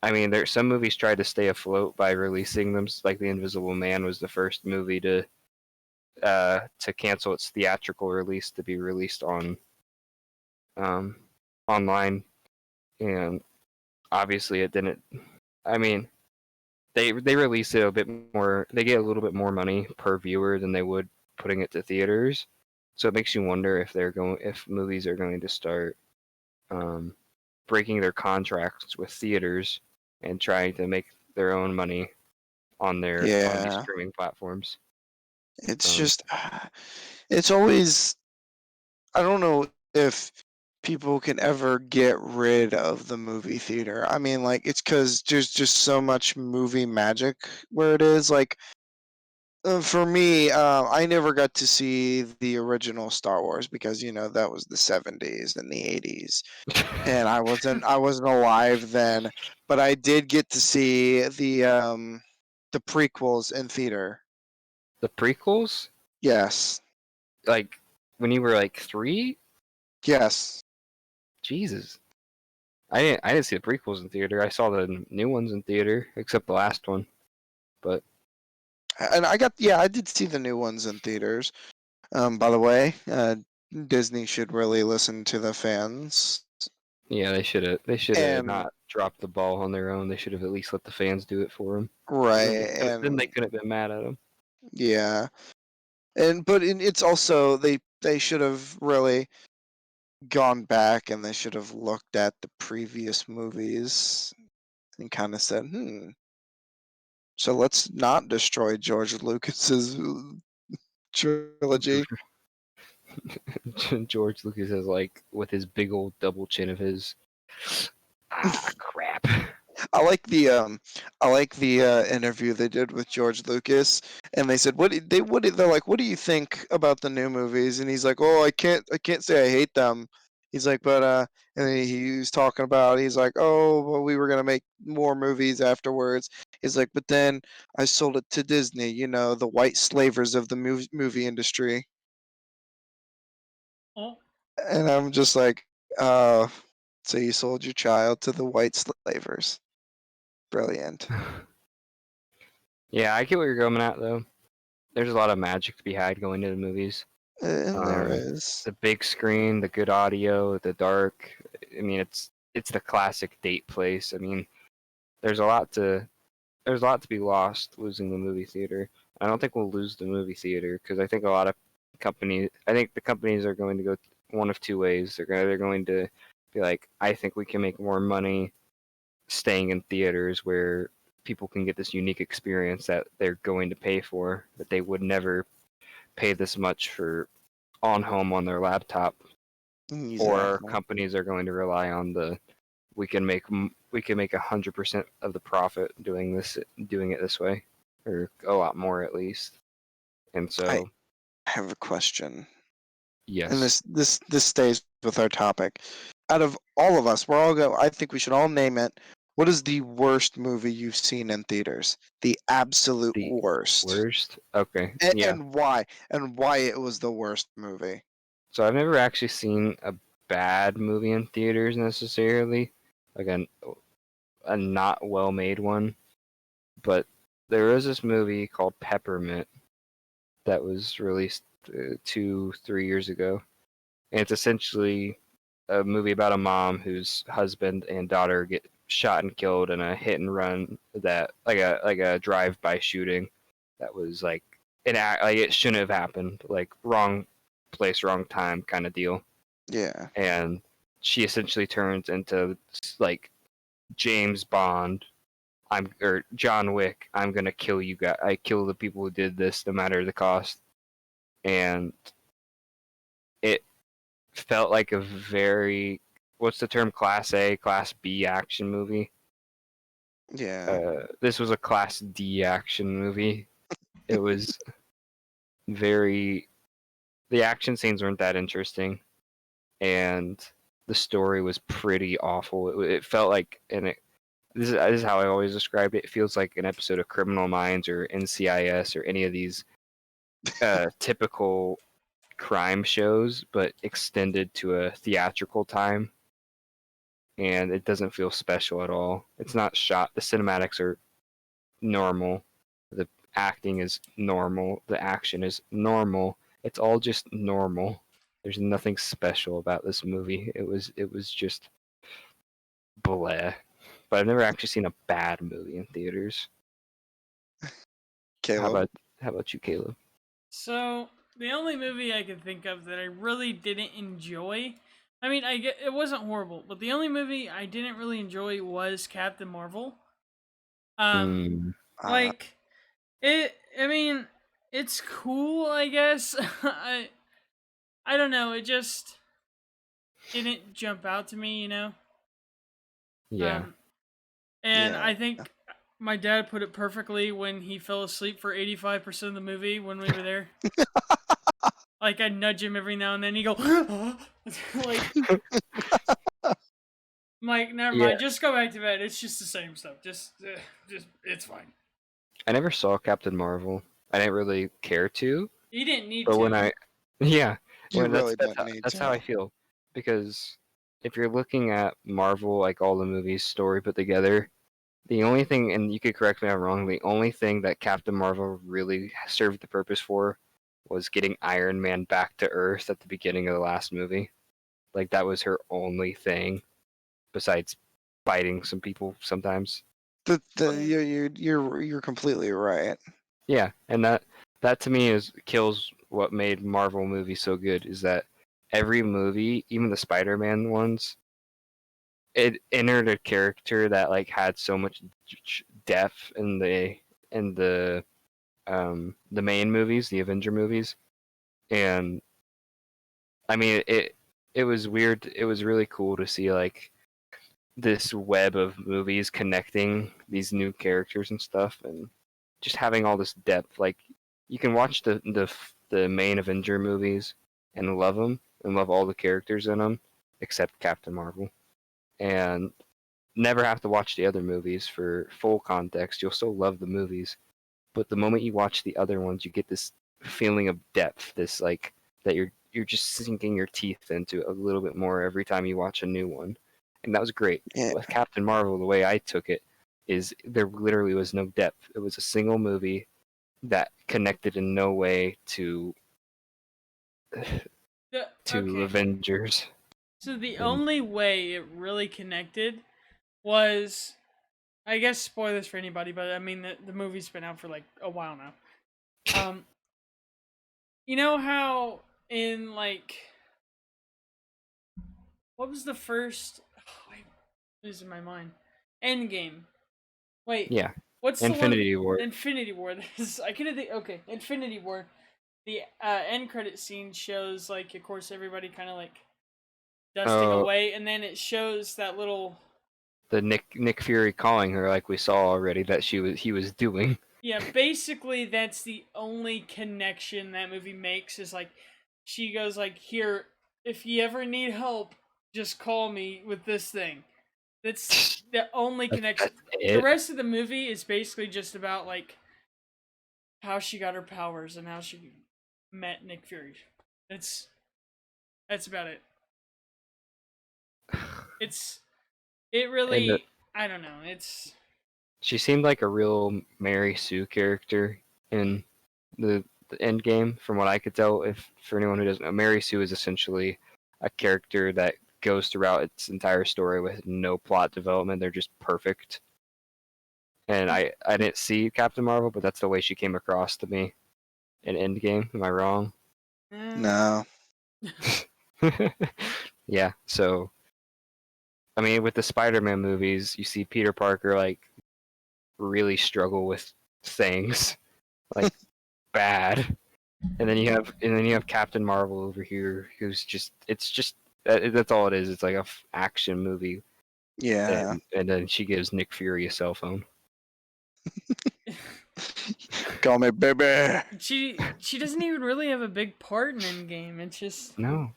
I mean, there some movies tried to stay afloat by releasing them. Like The Invisible Man was the first movie to cancel its theatrical release to be released on um, online, and obviously it didn't. I mean, they release it a bit more. They get a little bit more money per viewer than they would putting it to theaters. So it makes you wonder if movies are going to start um, breaking their contracts with theaters and trying to make their own money on these Yeah. streaming platforms. It's Um, just it's always I don't know if people can ever get rid of the movie theater. I mean, like, it's because there's just so much movie magic where it is. Like, for me, I never got to see the original Star Wars because that was the '70s and the '80s, and I wasn't alive then. But I did get to see the prequels in theater. the prequels, Yes, like when you were like 3, yes. Jesus, I didn't see the prequels in theater. I saw the new ones in theater, except the last one. But And I did see the new ones in theaters. By the way, Disney should really listen to the fans. yeah, they should have And not dropped the ball on their own. They should have at least let the fans do it for them. right, Then they and couldn't have been mad at them. yeah, it's also they should have really gone back and they should have looked at the previous movies and kind of said, so let's not destroy George Lucas's trilogy. George Lucas is like with his big old double chin of his. Ah, crap. I like the interview they did with George Lucas, and they said they're like, what do you think about the new movies? And he's like, oh, I can't say I hate them. He's like, but and then he was talking about, he's like, oh, well, we were gonna make more movies afterwards. He's like, but then I sold it to Disney, you know, the white slavers of the movie industry. Oh, And I'm just like, uh, so you sold your child to the white slavers. Brilliant. Yeah, I get what you're going at though. There's a lot of magic to be had going to the movies. And there Um, is. the big screen, the good audio, the dark. I mean, it's the classic date place. I mean, there's a lot to there's a lot to be lost losing the movie theater. I don't think we'll lose the movie theater because I think a lot of I think the companies are going to go one of two ways. They're going to be like, I think we can make more money staying in theaters where people can get this unique experience that they're going to pay for that they would never pay this much for on home on their laptop, or Exactly. companies are going to rely on the we can make 100% of the profit doing it this way, or a lot more at least. And I so have a question. And yes, this stays with our topic. Out of all of us, we're all go I think we should all name it. What is the worst movie you've seen in theaters? The absolute the worst. worst. Okay, And, yeah. and why? And why it was the worst movie. So I've never actually seen a bad movie in theaters necessarily, like a not well made one. But there was this movie called Peppermint that was released 2, 3 years ago, and it's essentially a movie about a mom whose husband and daughter get shot and killed in a hit and run that like a drive by shooting that was like like it shouldn't have happened, like wrong place, wrong time kind of deal. Yeah. And she essentially turns into like James Bond. I'm or John Wick. I'm gonna kill you guys. I kill the people who did this, no matter the cost. And it felt like a very what's the term, class A, class B action movie. Yeah. This was a class D action movie. It was very the action scenes weren't that interesting, and the story was pretty awful. It felt like this is how I always described it. It feels like an episode of Criminal Minds or NCIS or any of these typical crime shows, but extended to a theatrical time, and it doesn't feel special at all. It's not shot. The cinematics are normal. The acting is normal. The action is normal. It's all just normal. There's nothing special about this movie. It was just bleh. But I've never actually seen a bad movie in theaters. How Caleb. about how about you, Caleb? so the only movie I could think of that I really didn't enjoy. I mean, I get it wasn't horrible, but the only movie I didn't really enjoy was Captain Marvel. Um, Hmm. Uh, like it. I mean, it's cool, I guess. I don't know. It just didn't jump out to me, you know. Yeah. Um, and yeah. I think my dad put it perfectly when he fell asleep for 85% of the movie when we were there. Like I nudge him every now and then. He go, like, Mike, never Yeah. mind. Just go back to bed. It's just the same stuff. Just it's fine. I never saw Captain Marvel. I didn't really care to, He didn't need but when to. I yeah, You when really don't need that's how I to. feel, because if you're looking at Marvel, like all the movies story put together, the only thing, and you could correct me if I'm wrong, the only thing that Captain Marvel really served the purpose for was getting Iron Man back to Earth at the beginning of the last movie. Like that was her only thing, besides fighting some people sometimes. You're completely right. Yeah, and that to me is kills what made Marvel movies so good, is that every movie, even the Spider-Man ones, it entered a character that like had so much depth in the main movies, the Avenger movies, and I mean it was weird. It was really cool to see like this web of movies connecting these new characters and stuff, and just having all this depth. Like you can watch the main Avenger movies and love them and love all the characters in them except Captain Marvel, and never have to watch the other movies for full context. You'll still love the movies, but the moment you watch the other ones, you get this feeling of depth, this like that you're just sinking your teeth into a little bit more every time you watch a new one, and that was great. Yeah. With Captain Marvel, the way I took it is there literally was no depth. It was a single movie that connected in no way to Okay. Avengers. So the And only way it really connected was, I guess, spoilers for anybody, but I mean the movie's been out for like a while now. Um, you know how in like what was the first? Oh, wait, losing my mind. Endgame. Wait, yeah, what's the one? Infinity War. Infinity War. This I couldn't think. Okay, Infinity War. The end credit scene shows like, of course, everybody kind of like dusting Oh, away, and then it shows that little. the Nick Fury calling her like we saw already that he was doing. Yeah, basically that's the only connection that movie makes is like she goes like, "Here, if you ever need help, just call me with this thing." That's the only connection. That's The it. rest of the movie is basically just about like how she got her powers and how she met Nick Fury. That's that's about it. It's it And really, I don't know. It's she seemed like a real Mary Sue character in the end game, from what I could tell. If for anyone who doesn't know, Mary Sue is essentially a character that goes throughout its entire story with no plot development. They're just perfect. And I didn't see Captain Marvel, but that's the way she came across to me in Endgame. Am I wrong? No. Yeah. So I mean, with the Spider-Man movies, you see Peter Parker like really struggle with things like bad, and then you have Captain Marvel over here, who's just it's just that's all it is. It's like a action movie, Yeah. and then she gives Nick Fury a cell phone. Call me baby. she doesn't even really have a big part in Endgame. It's just No,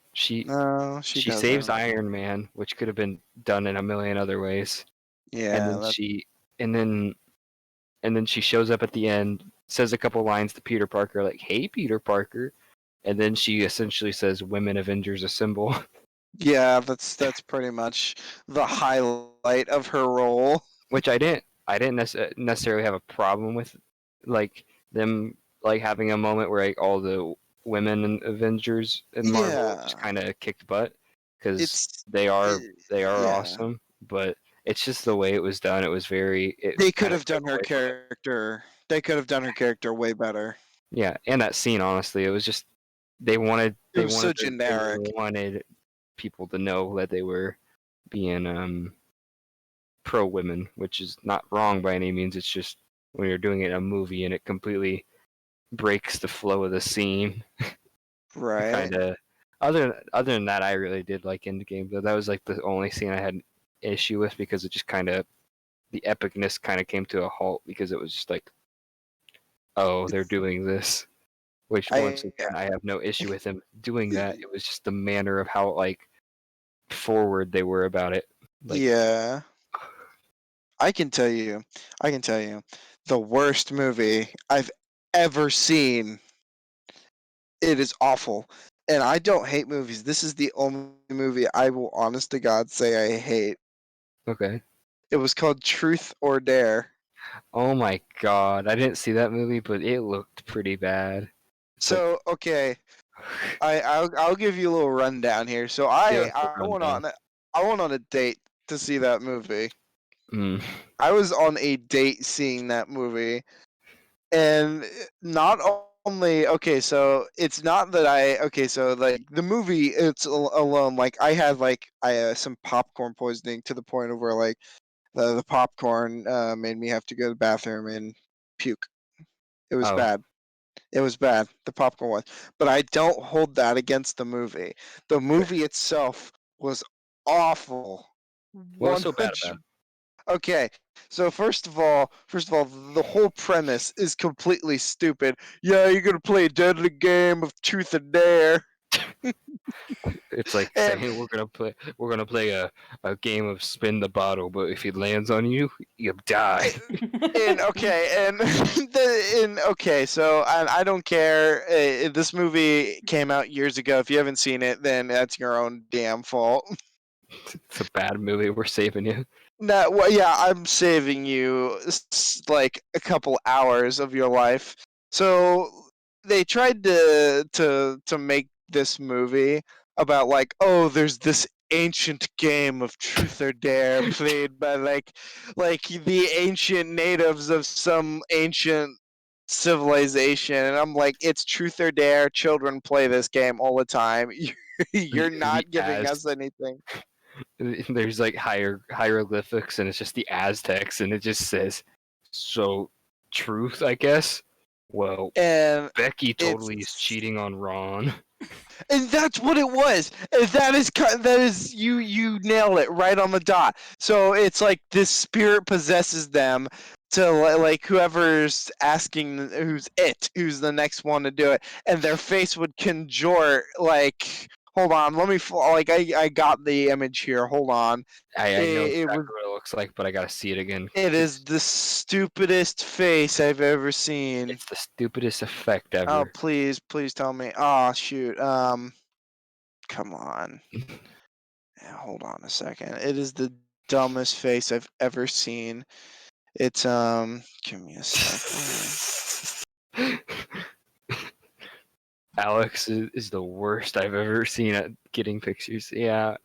No, she she doesn't. saves Iron Man, which could have been done in a million other ways, and Yeah, then and then and then she shows up at the end, says a couple lines to Peter Parker, like "Hey, Peter Parker," and then she essentially says, "Women Avengers assemble." yeah, that's pretty much the highlight of her role. Which I didn't necessarily have a problem with, like them like having a moment where like all the women and Avengers in Marvel Yeah, just kind of kicked butt because it's they are it, they are yeah. awesome, but it's just the way it was done. It They could kind of have took done her away from it. character. They could have done her character way better. Yeah, and that scene, honestly, it was just It was so they generic. wanted people to know that they were being pro women, which is not wrong by any means. It's just when you're doing it in a movie and it completely breaks the flow of the scene. It Right. kind of other than that, I really did like Endgame, but that was like the only scene I had an issue with because it just kind of the epicness kind of came to a halt because it was just like, oh, they're doing this. Which once I again, I have no issue with them doing that. It was just the manner of how like forward they were about it. Like, yeah. I can tell you. I can tell you. The worst movie I've ever seen. It is awful. And I don't hate movies. This is the only movie I will honest to God say I hate. okay. It was called Truth or Dare. Oh my god, I didn't see that movie, but it looked pretty bad. It's like, So okay, I'll give you a little rundown here. So give us a I went rundown. on I went on a date to see that movie. Mm. I was on a date seeing that movie, and not only okay, so it's not that so like the movie it's alone. Like I had like some popcorn poisoning to the point of where like the popcorn made me have to go to the bathroom and puke. It was Oh, bad. It was bad. The popcorn was. But I don't hold that against the movie. The movie itself was awful. What was One so bad about hundred. it? Okay, so first of all, the whole premise is completely stupid. Yeah, you're gonna play a deadly game of truth or dare, It's like and saying we're gonna play a game of spin the bottle, but if it lands on you, you die. and okay, and okay, so I don't care. This movie came out years ago. If you haven't seen it, then that's your own damn fault. It's a bad movie. We're saving you. No, well, yeah, I'm saving you like a couple hours of your life. So they tried to make this movie about like, oh, there's this ancient game of truth or dare played by like the ancient natives of some ancient civilization, and I'm like, it's truth or dare. Children play this game all the time. You're The not giving Az us anything. there's like hieroglyphics, and it's just the Aztecs, and it just says, "So, truth, I guess." Well, And Becky totally is it's cheating on Ron. and that's what it was. And that is you nailed it right on the dot. So it's like this spirit possesses them to like whoever's asking who's the next one to do it, and their face would conjure like. Hold on, let me like I got the image here. Hold on. I know It was exactly what it looks like, but I gotta see it again. it is the stupidest face I've ever seen. It's the stupidest effect Oh, ever. please tell me. Oh shoot. Come on. Yeah, hold on a second. It is the dumbest face I've ever seen. It's give me a sec. Where? Alex is the worst I've ever seen at getting pictures. Yeah,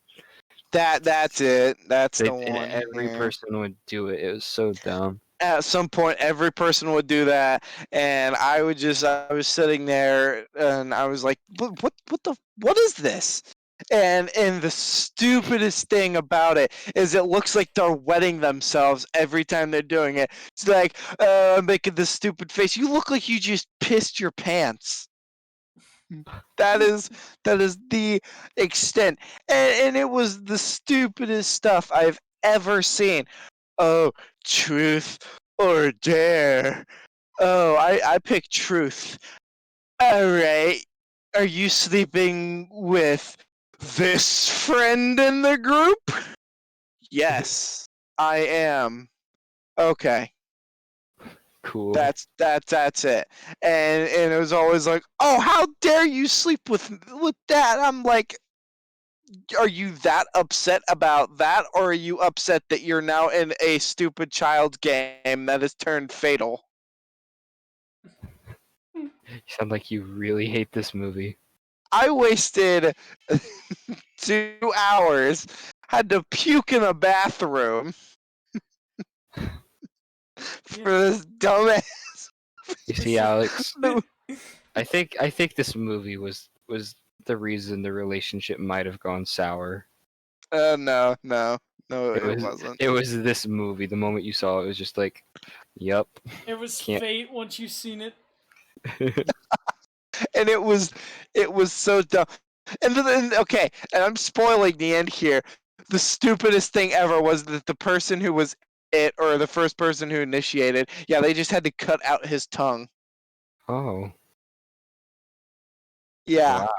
That's it. That's the and one every here. person would do it. It was so dumb. At some point every person would do that, and I was sitting there and I was like, what is this? And the stupidest thing about it is it looks like they're wetting themselves every time they're doing it. It's like making this stupid face. You look like you just pissed your pants. That is the extent, and it was the stupidest stuff I've ever seen. Oh, truth or dare. Oh, I pick truth. All right. Are you sleeping with this friend in the group? Yes, I am. Okay. Cool. That's it. And it was always like, "Oh, how dare you sleep with that?" I'm like, "Are you that upset about that, or are you upset that you're now in a stupid child game that has turned fatal?" You sound like you really hate this movie. I wasted 2 hours, had to puke in a bathroom Yeah. for this dumbass. You see, Alex, I think this movie was the reason the relationship might have gone sour. No, It it was wasn't. it was this movie. The moment you saw it, it was just like, "Yep, It was can't." fate once you seen it. And it was so dumb. And then okay, and I'm spoiling the end here. The stupidest thing ever was that the person who was it, or the first person who initiated, yeah, they just had to cut out his tongue. Oh, Yeah, wow.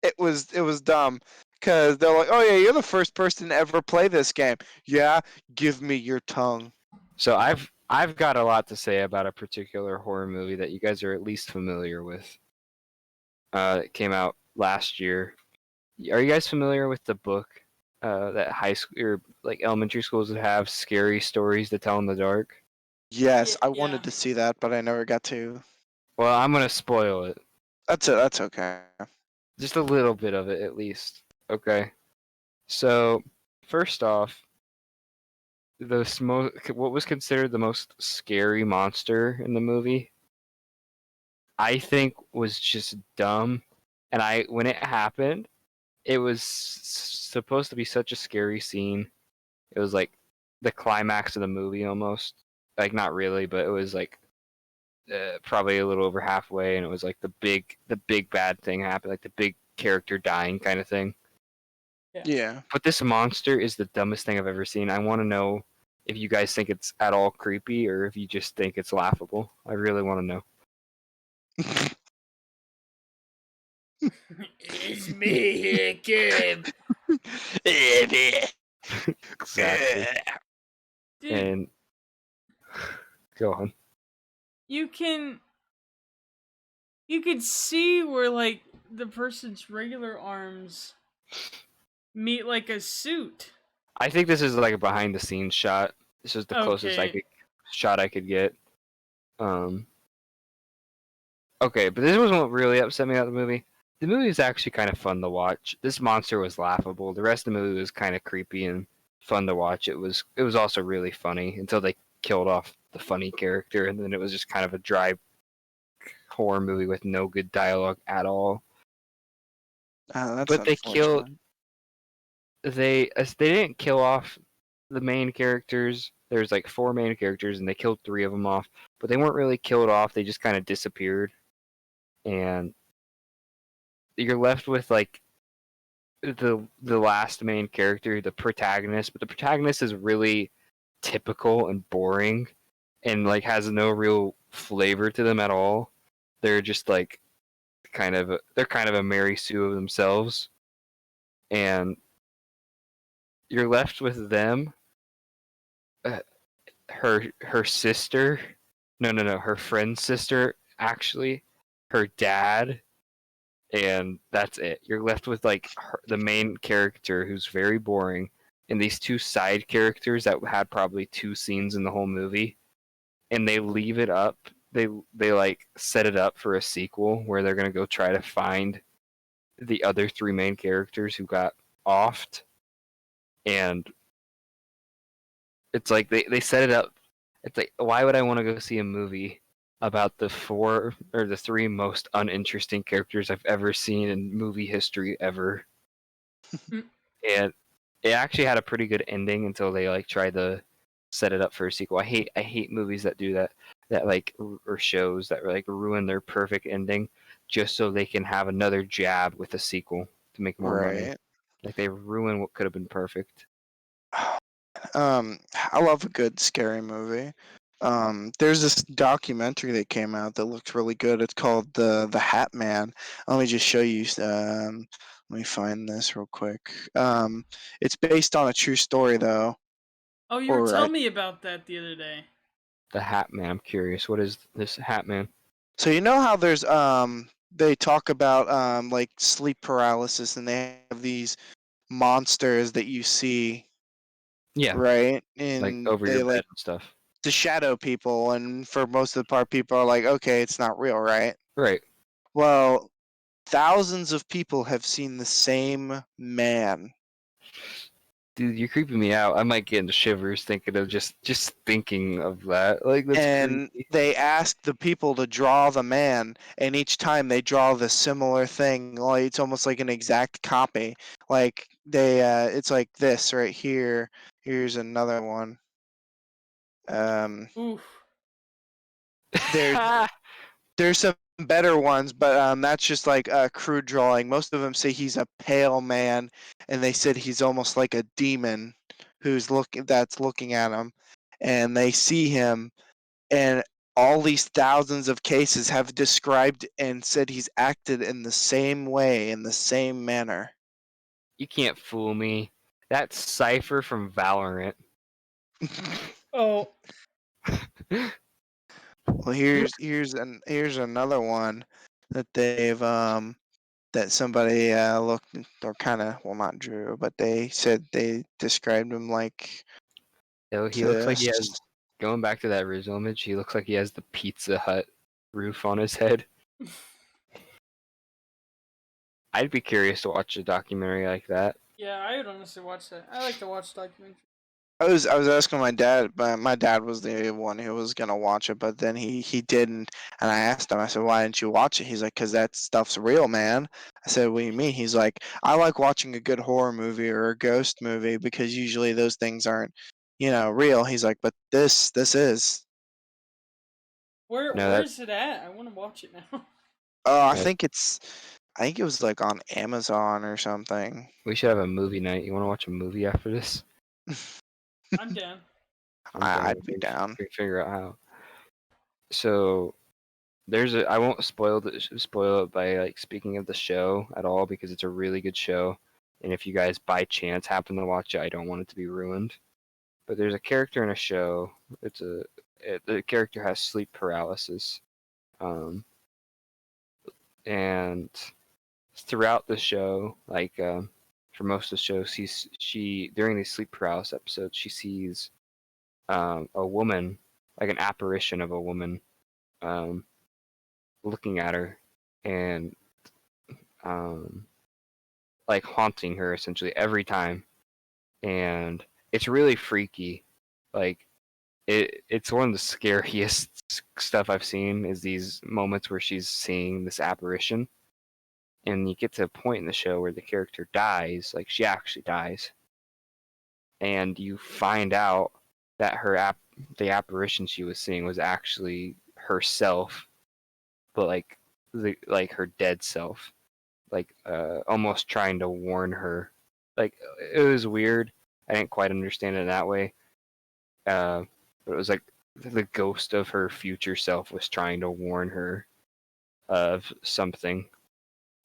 it was dumb. Cause they're like, oh yeah, you're the first person to ever play this game. Yeah, give me your tongue. So I've got a lot to say about a particular horror movie that you guys are at least familiar with. It came out last year. Are you guys familiar with the book that high school or like elementary schools would have, scary stories to tell in the dark? Yes, Yeah, I yeah. wanted to see that, but I never got to. Well, I'm gonna spoil it. That's it. That's okay. Just a little bit of it at least. Okay. So, first off, what was considered the most scary monster in the movie, I think was just dumb. And when it happened, it was supposed to be such a scary scene. It was like the climax of the movie almost. Like not really, but it was like probably a little over halfway, and it was like the big bad thing happened, like the big character dying kind of thing. Yeah. Yeah. But this monster is the dumbest thing I've ever seen. I want to know if you guys think it's at all creepy or if you just think it's laughable. I really want to know. It's me, Kim. Exactly. Dude, And go on. you can you could see where like the person's regular arms meet like a suit. I think this is like a behind the scenes shot. This is the closest Okay. I could get. Um Okay, but this was what really upset me about the movie. The movie is actually kind of fun to watch. This monster was laughable. The rest of the movie was kind of creepy and fun to watch. It was also really funny until they killed off the funny character, and then it was just kind of a dry horror movie with no good dialogue at all. That's But unfortunate. they didn't kill off the main characters. There's like four main characters, and they killed three of them off. But they weren't really killed off. They just kind of disappeared, and you're left with like the last main character, the protagonist, but the protagonist is really typical and boring and like has no real flavor to them at all. They're just like they're kind of a Mary Sue of themselves, and you're left with them, uh, her sister, no, her friend's sister actually, her dad, and that's it. You're left with like the main character who's very boring, and these two side characters that had probably two scenes in the whole movie, and they leave it up. They like set it up for a sequel where they're gonna go try to find the other three main characters who got offed, and it's like they set it up. It's like, why would I want to go see a movie about the four or the three most uninteresting characters I've ever seen in movie history ever? Mm. And it actually had a pretty good ending until they like tried to set it up for a sequel. I hate movies that do that, like or shows that like ruin their perfect ending just so they can have another jab with a sequel to make more money. Right. Like they ruin what could have been perfect. I love a good scary movie. There's this documentary that came out that looks really good. It's called the Hat Man. Let me just show you. Let me find this real quick. It's based on a true story though. Oh, you were Or telling me about that the other day. The Hat Man. I'm curious. What is this Hat Man? so you know how there's they talk about like sleep paralysis and they have these monsters that you see, Yeah, right? like And over your they bed like and stuff. to shadow people, and for most of the part people are like, okay, it's not real, right? Right. Well, thousands of people have seen the same man, Dude, you're creeping me out. I might get into shivers thinking of just thinking of that. Like that's and creepy. they ask the people to draw the man, and each time they draw the similar thing. Like it's almost like an exact copy. Like it's like this right here. Here's another one. Um, Oof. there there's some better ones, but that's just like a crude drawing. Most of them say he's a pale man, and they said he's almost like a demon that's looking at him, and they see him, and all these thousands of cases have described and said he's acted in the same way, in the same manner. You can't fool me. That's Cypher from Valorant. Oh, Well, here's another one that they've that somebody looked or kind of, well, not drew, but they said they described him like Oh, he looks like he this. has. Going back to that original image, he looks like he has the Pizza Hut roof on his head. I'd be curious to watch a documentary like that. yeah, I would honestly watch that. I like to watch documentaries. I was asking my dad, but my dad was the one who was gonna watch it, but then he didn't, and I asked him. I said, "Why didn't you watch it?" He's like, "Cause that stuff's real, man." I said, "What do you mean?" He's like, "I like watching a good horror movie or a ghost movie because usually those things aren't, real." He's like, "But this is." Where No, where that is it at? I want to watch it now. Oh, I that think it's I think it was like on Amazon or something. We should have a movie night. You want to watch a movie after this? I'm down. I'm down. I'd be down. We can figure out how. So there's a. I won't spoil it by like speaking of the show at all because it's a really good show. And if you guys by chance happen to watch it, I don't want it to be ruined. But there's a character in a show. The character has sleep paralysis, um, and throughout the show, like for most of the show, she during these sleep paralysis episodes, she sees a woman, like an apparition of a woman, um, looking at her and um, like haunting her essentially every time, and it's really freaky. Like it's one of the scariest stuff I've seen is these moments where she's seeing this apparition, and you get to a point in the show where the character dies, like she actually dies, and you find out that the apparition she was seeing was actually herself, but like her dead self, like almost trying to warn her. Like it was weird. I didn't quite understand it that way. But it was like the ghost of her future self was trying to warn her of something.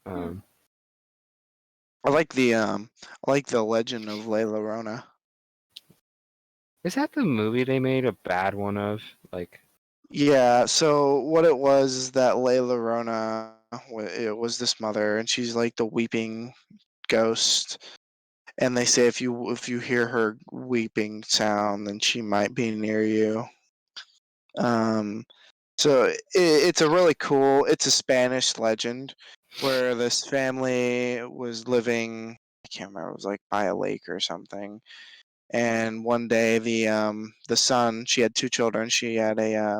Um, I like the Legend of Layla Rona. is that the movie they made a bad one of? Like, Yeah, so what it was is that Layla Rona, it was this mother, and she's like the weeping ghost. And they say if you hear her weeping sound, then she might be near you. Um, so it's a really cool. It's a Spanish legend where this family was living. I can't remember. It was like by a lake or something. And one day the son. She had two children. She had a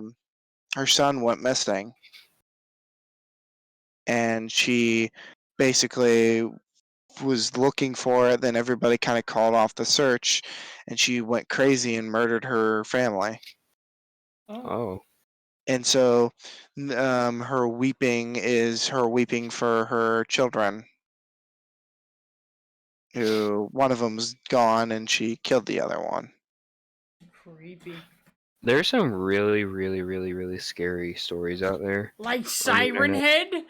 her son went missing, and she basically was looking for it. Then everybody kind of called off the search, and she went crazy and murdered her family. Oh, oh, And so, her weeping is her weeping for her children, who one of them's gone, and she killed the other one. creepy. there's some really, really, really, really scary stories out there Like on the Siren internet. Head?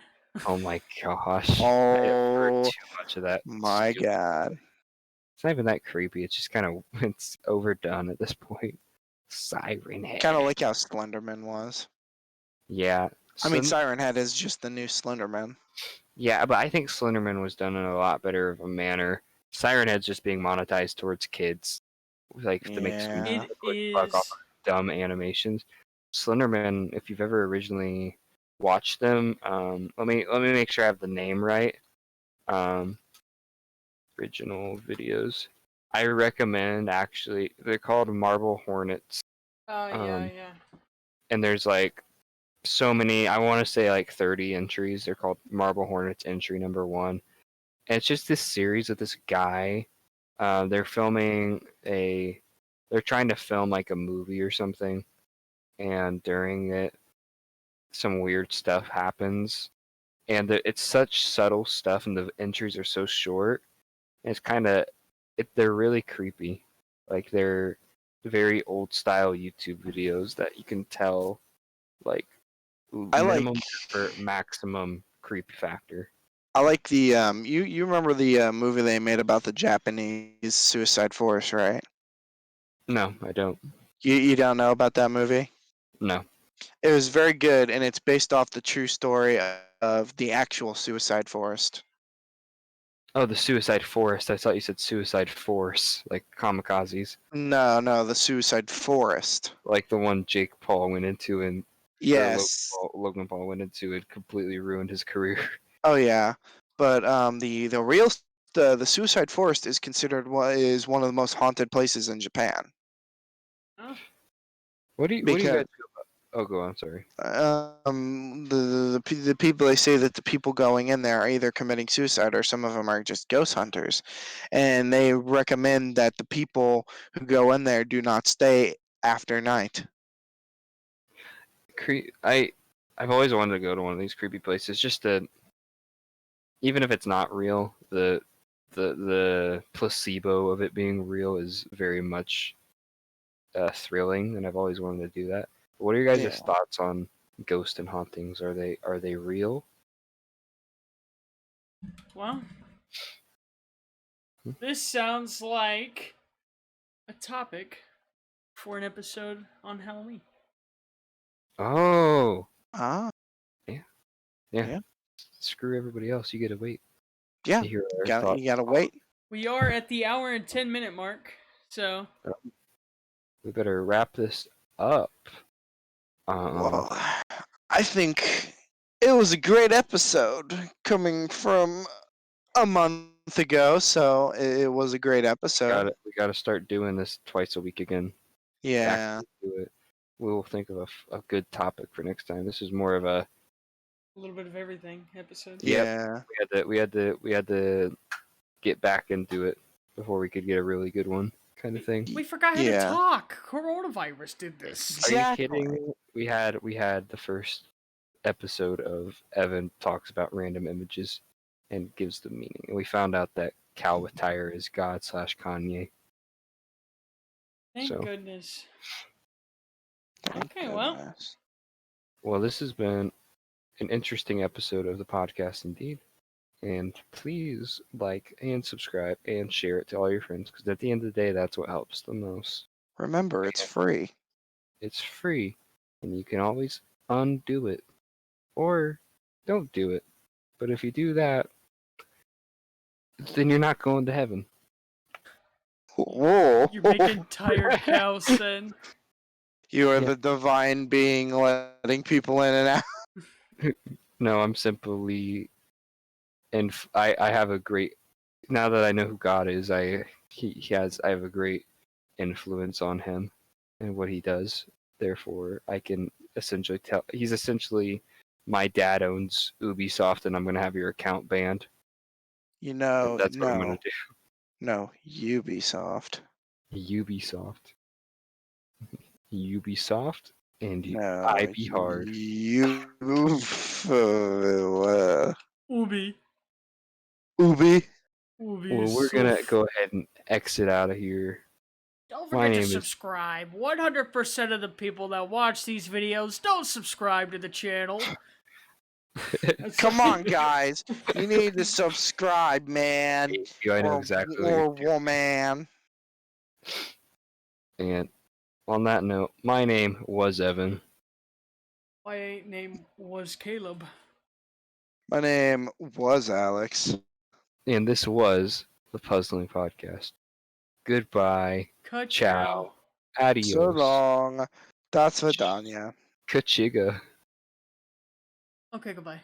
Oh my gosh, I have heard Oh too much of that. my Stupid. god! It's not even that creepy. It's just kind of it's overdone at this point. Siren Kind of Head. like how Slenderman was. Yeah. I mean, Siren Head is just the new Slenderman. Yeah, but I think Slenderman was done in a lot better of a manner. Siren Head's just being monetized towards kids, like to make some Yeah. It quick buck off is. of dumb animations. Slenderman, if you've ever originally watched them, let me make sure I have the name right. Um, Original videos. I recommend actually. They're called Marble Hornets. Oh, yeah, Um, yeah. and there's like so many. I want to say like 30 entries. They're called Marble Hornets entry number one. And it's just this series of this guy. They're filming a. They're trying to film like a movie or something, and during it, some weird stuff happens, and it's such subtle stuff, and the entries are so short. And it's kind of, they're really creepy, like they're very old style YouTube videos that you can tell like I like minimum effort, maximum creep factor. I like the you remember the movie they made about the Japanese suicide force, right? No, I don't. You don't know about that movie? No. It was very good, and it's based off the true story of the actual suicide forest. Oh, the Suicide Forest. I thought you said Suicide Force, like kamikazes, No, no, the suicide forest. like the one Jake Paul went into and or Yes. Logan Paul went into and completely ruined his career. Oh yeah, but the real the suicide forest is considered is one of the most haunted places in Japan Oh, What do you because guys feel about? Oh, go on. Sorry. the people, they say that the people going in there are either committing suicide or some of them are just ghost hunters, and they recommend that the people who go in there do not stay after night. I've always wanted to go to one of these creepy places just to even if it's not real, the placebo of it being real is very much thrilling, and I've always wanted to do that. What are your guys' Yeah. thoughts on ghost and hauntings? Are they real? Well, Hmm? this sounds like a topic for an episode on Halloween. Oh, Ah, yeah. yeah. Screw everybody else. You get to wait Yeah. to hear You our gotta, thoughts. you gotta wait. We are at the hour and 10-minute mark, so We better wrap this up. Well, I think it was a great episode coming from a month ago, so it was a great episode. we gotta start doing this twice a week again. Yeah. Actually do it. We will think of a good topic for next time. This is more of a a little bit of everything episode. Yep. Yeah. we had to get back into it before we could get a really good one kind of thing. We forgot how to Yeah. talk. Coronavirus did this. Are you Exactly. kidding me? We had the first episode of Evan talks about random images and gives them meaning. And we found out that Cal with Tyre is God / Kanye. Thank So goodness. Thank Okay, well, goodness. well, this has been an interesting episode of the podcast indeed. And please like and subscribe and share it to all your friends because at the end of the day, that's what helps the most. Remember, it's free. It's free, and you can always undo it or don't do it. But if you do that, then you're not going to heaven. Whoa. you're making tired cows then. You are Yeah. the divine being letting people in and out. No, I'm simply, and I have a great. Now that I know who God is, I have a great influence on him and what he does. Therefore, I can essentially tell he's essentially my dad owns Ubisoft, and I'm gonna have your account banned. You And know, that's what I'm gonna no, Ubisoft. do. Ubisoft, Ubisoft, and No, I be hard. You. Ubi. Ubi. Ubi Well, is we're so gonna go ahead and exit out of here. Don't My forget to name is- subscribe. 100% of the people that watch these videos don't subscribe to the channel. Come on, guys. You need to subscribe, man. I know Or, exactly what or you're doing. woman. And on that note, my name was Evan. My name was Caleb. My name was Alex. And this was the Puzzling Podcast. Goodbye. Cut Ciao. So Adios. long. That's Vidania. Kachiga. Okay, goodbye.